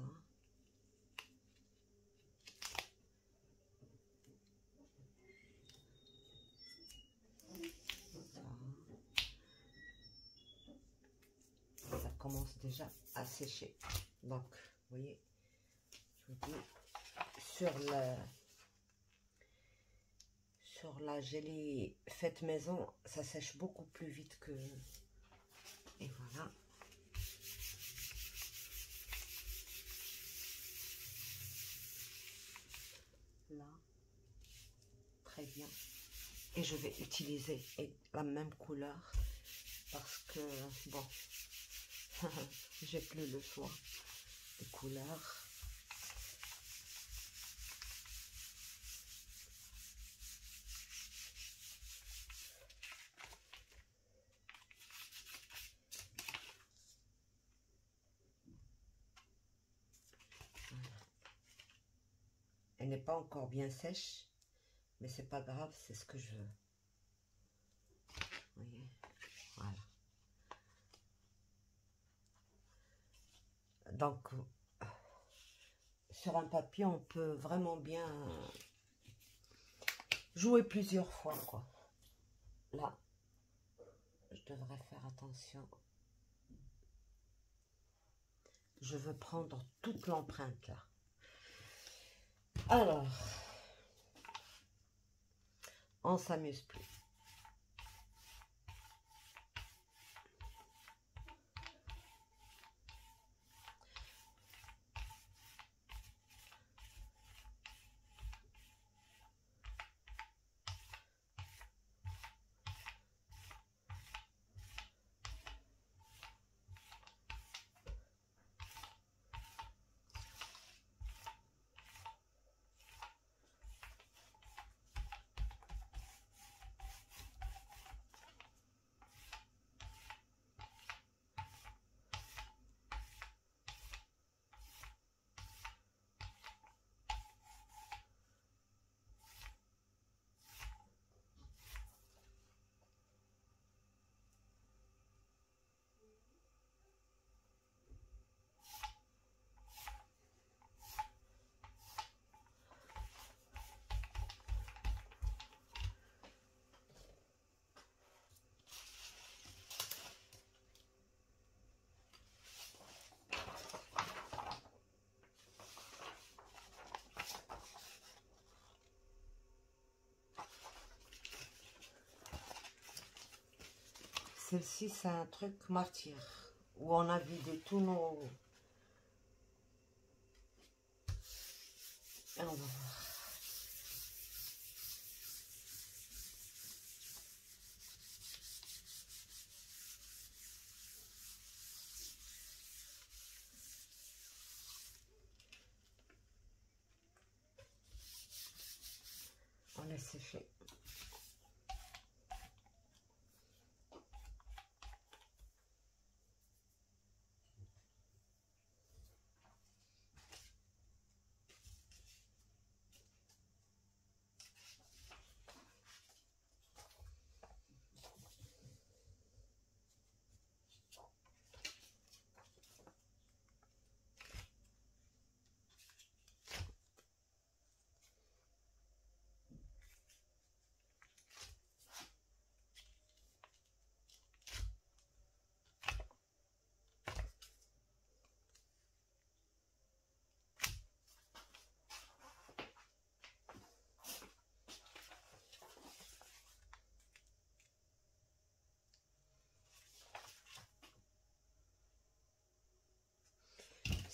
Ça commence déjà à sécher. Donc, vous voyez, je vous dis, sur la gelée faite maison, ça sèche beaucoup plus vite que... Et voilà. Là, très bien. Et je vais utiliser la même couleur parce que, bon, J'ai plus le choix des couleurs. Elle n'est pas encore bien sèche, mais c'est pas grave, c'est ce que je veux. Vous voyez, voilà. Donc, sur un papier, on peut vraiment bien jouer plusieurs fois, quoi. Là, je devrais faire attention. Je veux prendre toute l'empreinte, là. Alors, on s'amuse plus. Celle-ci, c'est un truc martyr, où on a vidé tous nos... Et on va voir. On laisse sécher.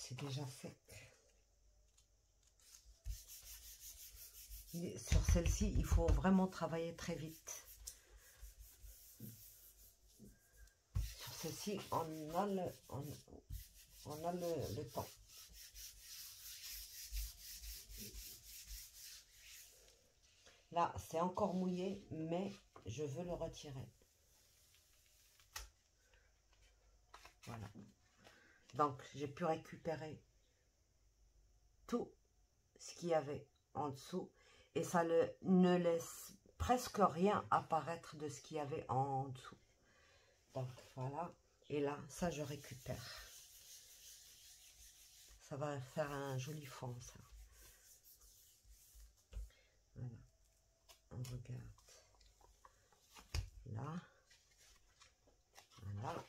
C'est déjà sec. Sur celle-ci, il faut vraiment travailler très vite. Sur celle-ci, on a le temps. Là, c'est encore mouillé, mais je veux le retirer. Voilà. Donc, j'ai pu récupérer tout ce qu'il y avait en dessous. Et ça ne laisse presque rien apparaître de ce qu'il y avait en dessous. Donc, voilà. Et là, ça, je récupère. Ça va faire un joli fond, ça. Voilà. On regarde. Là. Voilà.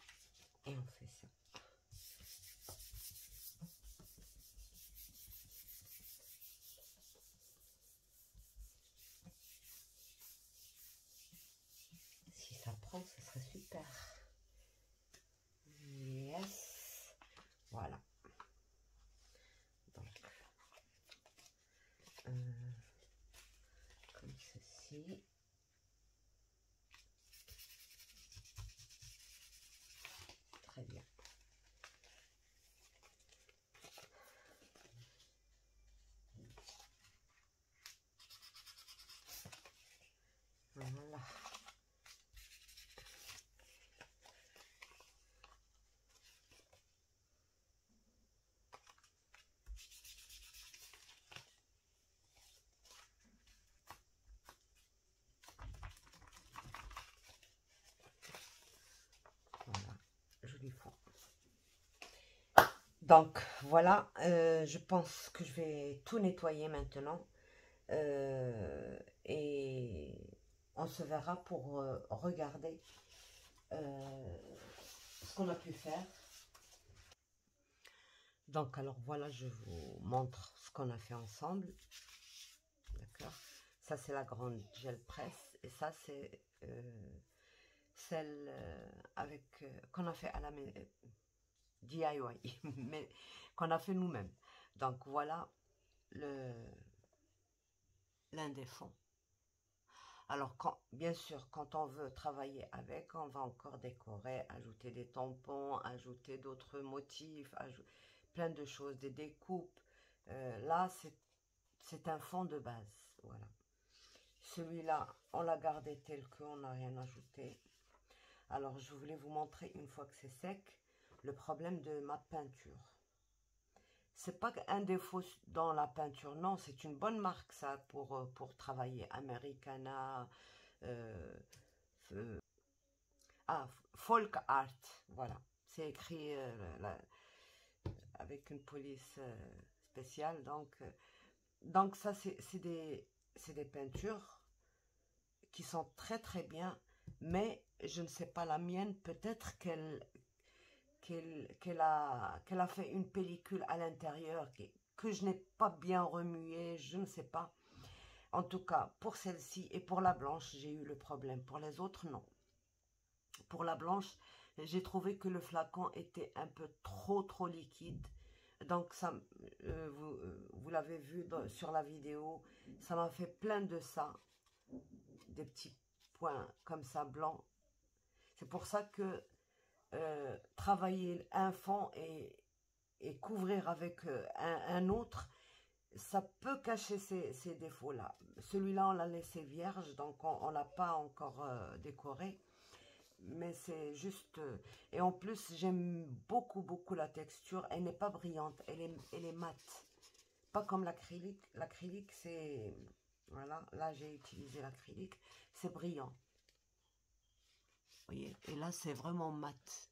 Et on fait ça. Si ça prend, ce serait super. Yes. Voilà. Donc, comme ceci. Très bien. Donc voilà, je pense que je vais tout nettoyer maintenant. Et on se verra pour regarder ce qu'on a pu faire. Donc alors voilà, je vous montre ce qu'on a fait ensemble. D'accord. Ça c'est la grande gel presse et ça c'est celle avec qu'on a fait à la DIY, mais qu'on a fait nous-mêmes. Donc voilà l'un des fonds. Alors, bien sûr, quand on veut travailler avec, on va encore décorer, ajouter des tampons, ajouter d'autres motifs, plein de choses, des découpes. Là, c'est un fond de base. Voilà. Celui-là, on l'a gardé tel que, on n'a rien ajouté. Alors, je voulais vous montrer, une fois que c'est sec, le problème de ma peinture. C'est pas un défaut dans la peinture, non, c'est une bonne marque, ça, pour travailler. Americana, folk art, voilà. C'est écrit avec une police spéciale. Donc ça, c'est des peintures qui sont très très bien, mais je ne sais pas la mienne, peut-être qu'elle a fait une pellicule à l'intérieur que je n'ai pas bien remuée, je ne sais pas. En tout cas, pour celle-ci et pour la blanche, j'ai eu le problème. Pour les autres, non. Pour la blanche, j'ai trouvé que le flacon était un peu trop liquide. Donc, ça, vous l'avez vu sur la vidéo, ça m'a fait plein de ça. Des petits points comme ça, blancs. C'est pour ça que travailler un fond et couvrir avec un autre, ça peut cacher ces défauts-là. Celui-là, on l'a laissé vierge, donc on ne l'a pas encore décoré. Mais c'est juste... et en plus, j'aime beaucoup la texture. Elle n'est pas brillante, elle est mate. Pas comme l'acrylique. L'acrylique, c'est... Voilà, là j'ai utilisé l'acrylique. C'est brillant. Vous voyez? Et là, c'est vraiment mat.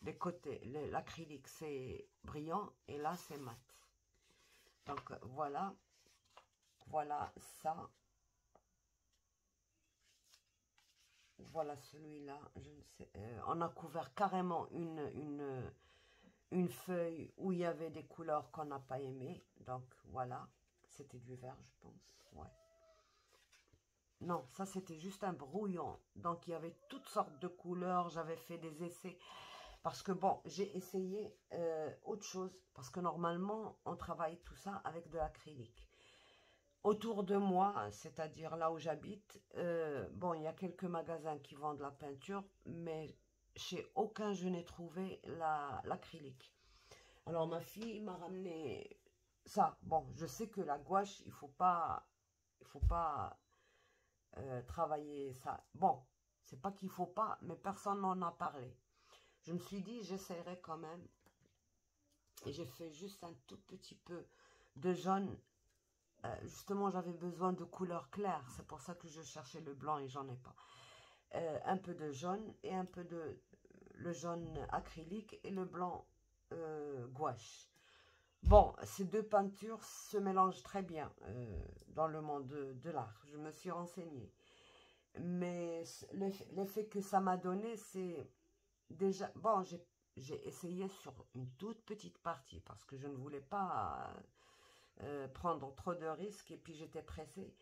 Les côtés, l'acrylique, c'est brillant. Et là, c'est mat. Donc, voilà. Voilà ça. Voilà celui-là. Je ne sais. On a couvert carrément une feuille où il y avait des couleurs qu'on n'a pas aimées. Donc, voilà. C'était du vert, je pense. Ouais. Non, ça, c'était juste un brouillon. Donc, il y avait toutes sortes de couleurs. J'avais fait des essais. Parce que, bon, j'ai essayé autre chose. Parce que, normalement, on travaille tout ça avec de l'acrylique. Autour de moi, c'est-à-dire là où j'habite, bon, il y a quelques magasins qui vendent la peinture, mais chez aucun je n'ai trouvé l'acrylique. Alors ma fille m'a ramené ça. Bon, je sais que la gouache, il faut pas travailler ça. Bon, c'est pas qu'il faut pas, mais personne n'en a parlé. Je me suis dit, j'essaierai quand même. Et j'ai fait juste un tout petit peu de jaune. Justement, j'avais besoin de couleurs claires. C'est pour ça que je cherchais le blanc et j'en ai pas. Un peu de jaune et un peu de le jaune acrylique et le blanc gouache. Bon, ces deux peintures se mélangent très bien dans le monde de l'art. Je me suis renseignée. Mais l'effet que ça m'a donné, c'est déjà... Bon, j'ai essayé sur une toute petite partie parce que je ne voulais pas prendre trop de risques et puis j'étais pressée.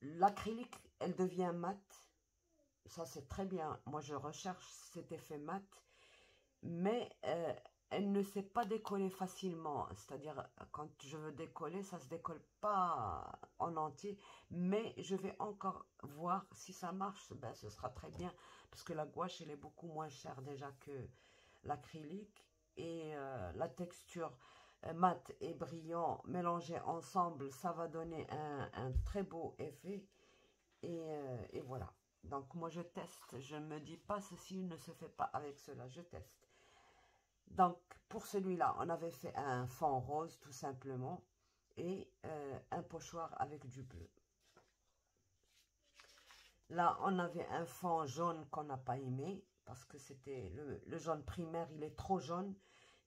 L'acrylique, elle devient mate. Ça, c'est très bien. Moi, je recherche cet effet mat. Mais elle ne s'est pas décoller facilement. C'est-à-dire, quand je veux décoller, ça ne se décolle pas en entier. Mais je vais encore voir si ça marche. Ben, ce sera très bien. Parce que la gouache, elle est beaucoup moins chère déjà que l'acrylique. Et la texture mat et brillant mélangés ensemble, ça va donner un très beau effet. Et voilà. Donc, moi, je teste. Je ne me dis pas ceci ne se fait pas avec cela. Je teste. Donc, pour celui-là, on avait fait un fond rose, tout simplement. Et un pochoir avec du bleu. Là, on avait un fond jaune qu'on n'a pas aimé. parce que c'était le jaune primaire, il est trop jaune.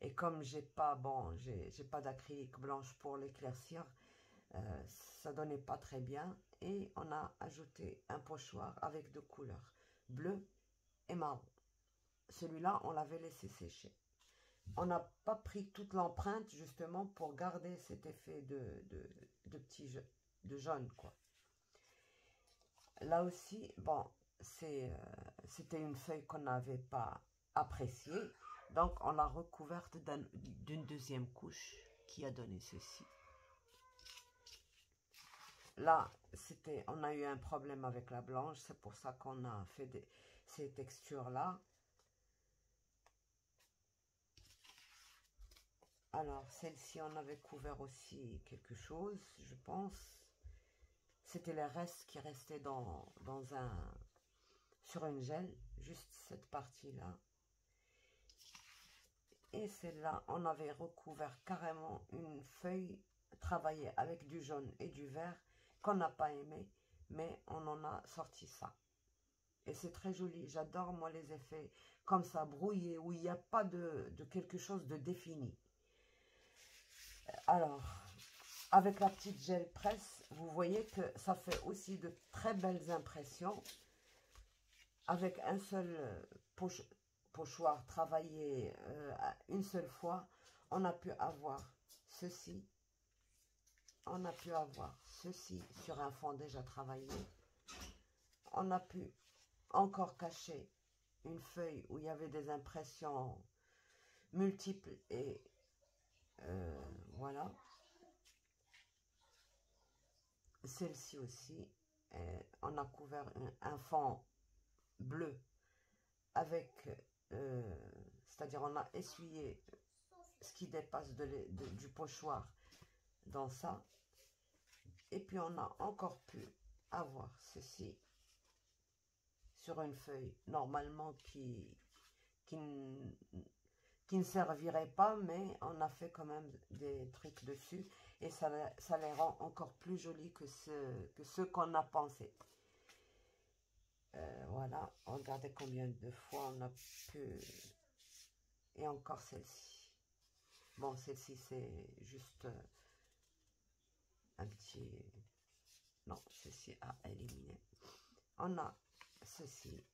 Et comme j'ai pas, bon, j'ai pas d'acrylique blanche pour l'éclaircir, ça donnait pas très bien. Et on a ajouté un pochoir avec deux couleurs, bleu et marron. Celui-là, on l'avait laissé sécher. On n'a pas pris toute l'empreinte justement pour garder cet effet de jaune, quoi. Là aussi, bon, c'était une feuille qu'on n'avait pas appréciée. Donc, on l'a recouverte d'une deuxième couche qui a donné ceci. Là, on a eu un problème avec la blanche. C'est pour ça qu'on a fait ces textures-là. Alors, celle-ci, on avait couvert aussi quelque chose, je pense. C'était les restes qui restaient sur une gel, juste cette partie-là. Et celle-là, on avait recouvert carrément une feuille travaillée avec du jaune et du vert qu'on n'a pas aimé, mais on en a sorti ça. Et c'est très joli. J'adore, moi, les effets comme ça, brouillés, où il n'y a pas de quelque chose de défini. Alors, avec la petite gel presse, vous voyez que ça fait aussi de très belles impressions. Avec un seul pochoir travaillé une seule fois, on a pu avoir ceci. On a pu avoir ceci sur un fond déjà travaillé. On a pu encore cacher une feuille où il y avait des impressions multiples et voilà. Celle-ci aussi, on a couvert un fond bleu avec, c'est-à-dire on a essuyé ce qui dépasse du pochoir dans ça. Et puis on a encore pu avoir ceci sur une feuille normalement qui ne servirait pas, mais on a fait quand même des trucs dessus et ça les rend encore plus jolis que ceux qu'on a pensé. Voilà, regardez combien de fois on a pu... Et encore celle-ci. Bon, celle-ci, c'est juste un petit... Non, ceci à éliminer. On a ceci.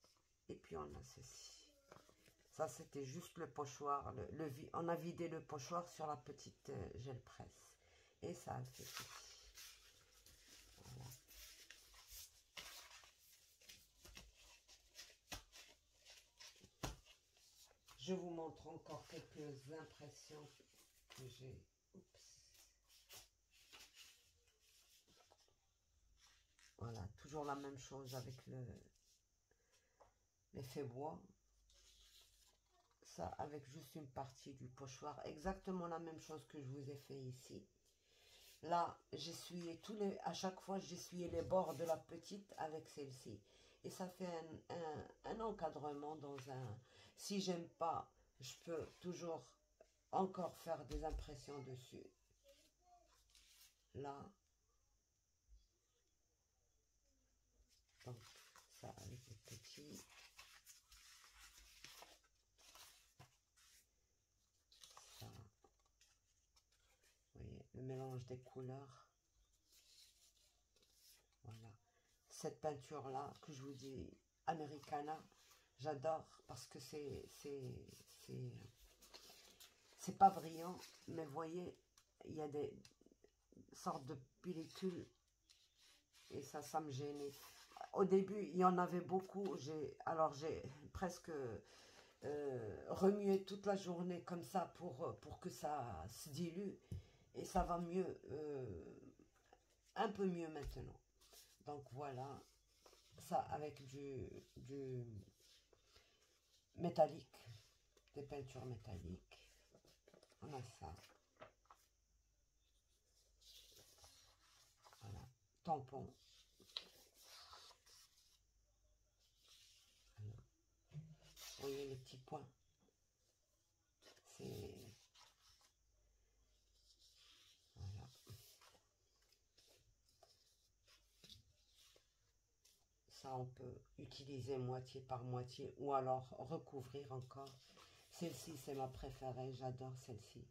Et puis on a ceci. Ça, c'était juste le pochoir. On a vidé le pochoir sur la petite gel presse. Et ça a fait ceci. Voilà. Je vous montre encore quelques impressions que j'ai. Oups. Voilà, toujours la même chose avec l'effet bois. Ça, avec juste une partie du pochoir. Exactement la même chose que je vous ai fait ici. Là, j'essuyais à chaque fois, j'essuyais les bords de la petite avec celle-ci. Et ça fait un encadrement dans un... Si j'aime pas, je peux toujours encore faire des impressions dessus. Là. Donc, ça avec le petit. Ça. Vous voyez, le mélange des couleurs. Voilà. Cette peinture-là, que je vous dis, Americana, j'adore parce que c'est pas brillant, mais vous voyez, il y a des sortes de pellicules et ça me gênait. Au début, il y en avait beaucoup, alors j'ai presque remué toute la journée comme ça pour que ça se dilue et ça va mieux, un peu mieux maintenant. Donc voilà, ça avec du métallique, des peintures métalliques. On a ça. Voilà, tampon. Voilà. Vous voyez les petits points. C'est... Voilà. ça, on peut utiliser moitié par moitié ou alors recouvrir encore. Celle-ci, c'est ma préférée. J'adore celle-ci.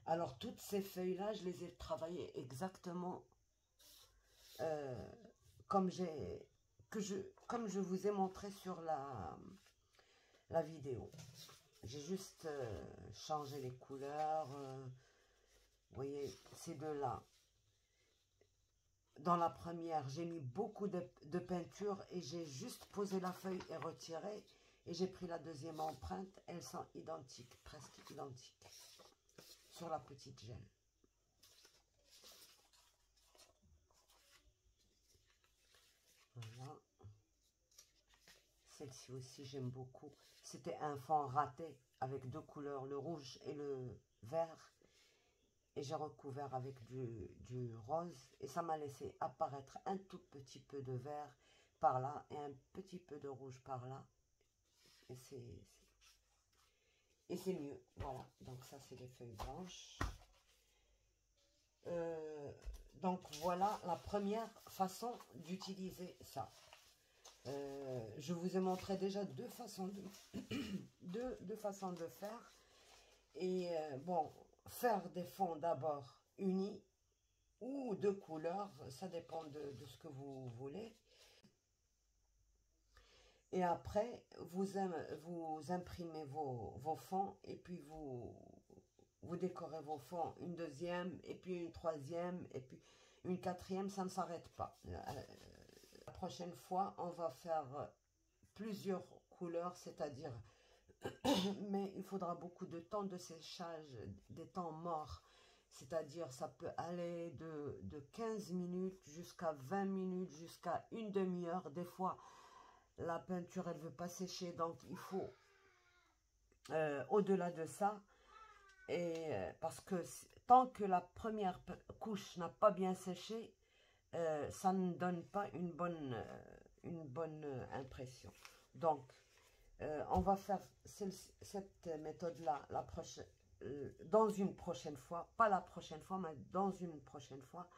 Alors, toutes ces feuilles-là, je les ai travaillées exactement comme je vous ai montré sur la vidéo. J'ai juste changé les couleurs. Vous voyez, ces deux-là. Dans la première, j'ai mis beaucoup de peinture et j'ai juste posé la feuille et retiré. Et j'ai pris la deuxième empreinte. Elles sont identiques, presque identiques, sur la petite gel. Voilà. Celle-ci aussi, j'aime beaucoup. C'était un fond raté avec deux couleurs, le rouge et le vert. Et j'ai recouvert avec du rose. Et ça m'a laissé apparaître un tout petit peu de vert par là et un petit peu de rouge par là. Et c'est mieux. Voilà. Donc ça, c'est les feuilles blanches. Donc voilà la première façon d'utiliser ça. Je vous ai montré déjà deux façons deux façons de faire. Et bon, faire des fonds d'abord unis ou de couleurs, ça dépend de ce que vous voulez. Et après, vous imprimez vos fonds et puis vous décorez vos fonds, une deuxième, et puis une troisième, et puis une quatrième, ça ne s'arrête pas. La prochaine fois, on va faire plusieurs couleurs, c'est-à-dire, mais il faudra beaucoup de temps de séchage, des temps morts. C'est-à-dire, ça peut aller de 15 minutes jusqu'à 20 minutes, jusqu'à une demi-heure. Des fois, la peinture, elle ne veut pas sécher, donc il faut, au-delà de ça, et parce que tant que la première couche n'a pas bien séché, ça ne donne pas une bonne impression. Donc, on va faire cette méthode-là dans une prochaine fois. Pas la prochaine fois, mais dans une prochaine fois.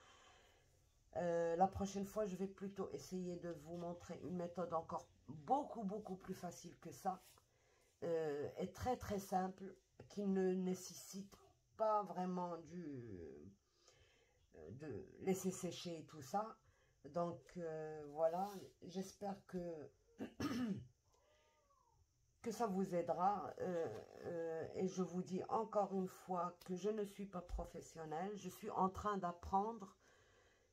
La prochaine fois, je vais plutôt essayer de vous montrer une méthode encore beaucoup plus facile que ça. Et très simple, qui ne nécessite pas vraiment de laisser sécher et tout ça. Donc voilà, j'espère que ça vous aidera. Et je vous dis encore une fois que je ne suis pas professionnelle, je suis en train d'apprendre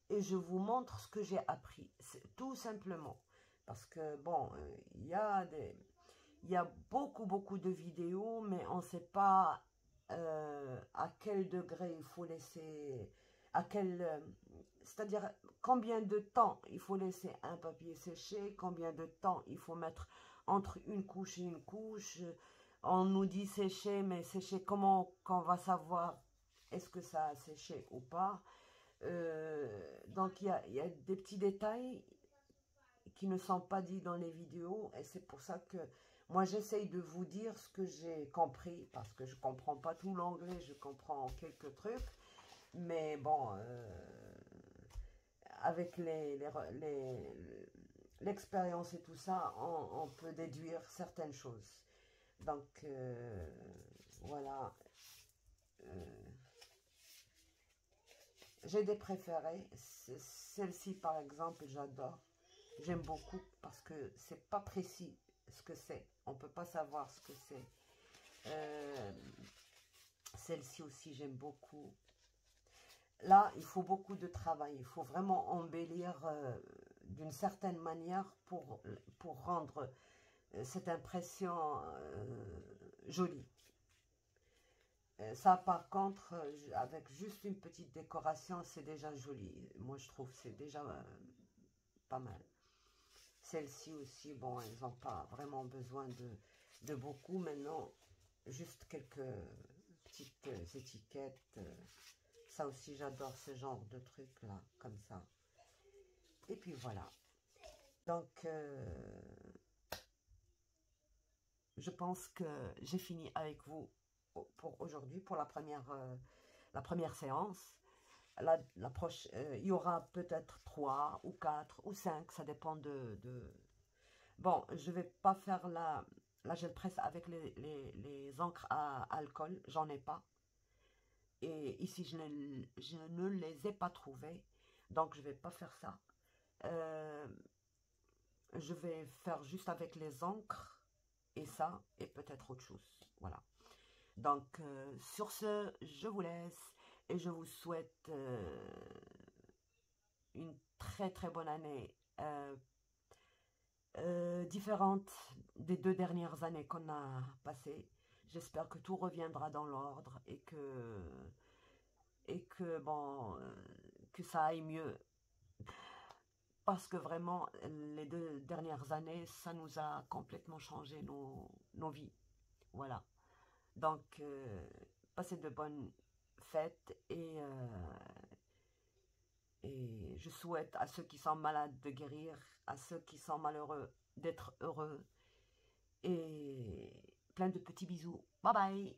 et je vous montre ce que j'ai appris, tout simplement. Parce que bon, il y a beaucoup de vidéos, mais on ne sait pas à quel degré il faut laisser, c'est-à-dire combien de temps il faut laisser un papier sécher, combien de temps il faut mettre entre une couche et une couche. On nous dit sécher, mais sécher comment qu'on va savoir est-ce que ça a séché ou pas. Donc il y a des petits détails qui ne sont pas dits dans les vidéos, et c'est pour ça que moi j'essaye de vous dire ce que j'ai compris, parce que je ne comprends pas tout l'anglais, je comprends quelques trucs, mais bon, avec l'expérience et tout ça, on peut déduire certaines choses. Donc voilà, j'ai des préférés. Celle-ci par exemple, j'adore. J'aime beaucoup parce que c'est pas précis ce que c'est. On peut pas savoir ce que c'est. Celle-ci aussi, j'aime beaucoup. Là, il faut beaucoup de travail. Il faut vraiment embellir d'une certaine manière pour rendre cette impression jolie. Ça, par contre, avec juste une petite décoration, c'est déjà joli. Moi, je trouve que c'est déjà pas mal. Celles-ci aussi, bon, elles n'ont pas vraiment besoin de beaucoup. Maintenant, juste quelques petites étiquettes. Ça aussi, j'adore ce genre de trucs-là, comme ça. Et puis, voilà. Donc, je pense que j'ai fini avec vous pour aujourd'hui, pour la première séance. il y aura peut-être 3 ou 4 ou 5, ça dépend Bon, je vais pas faire la gel presse avec les encres à alcool, j'en ai pas. Et ici, je ne les ai pas trouvées, donc je vais pas faire ça. Euh, je vais faire juste avec les encres et ça, et peut-être autre chose. Voilà. Donc, sur ce, je vous laisse et je vous souhaite une très très bonne année, différente des 2 dernières années qu'on a passées. J'espère que tout reviendra dans l'ordre et que bon, que ça aille mieux. Parce que vraiment, les 2 dernières années, ça nous a complètement changé nos vies. Voilà. Donc, passez de bonnes fêtes et je souhaite à ceux qui sont malades de guérir, à ceux qui sont malheureux d'être heureux et plein de petits bisous. Bye bye!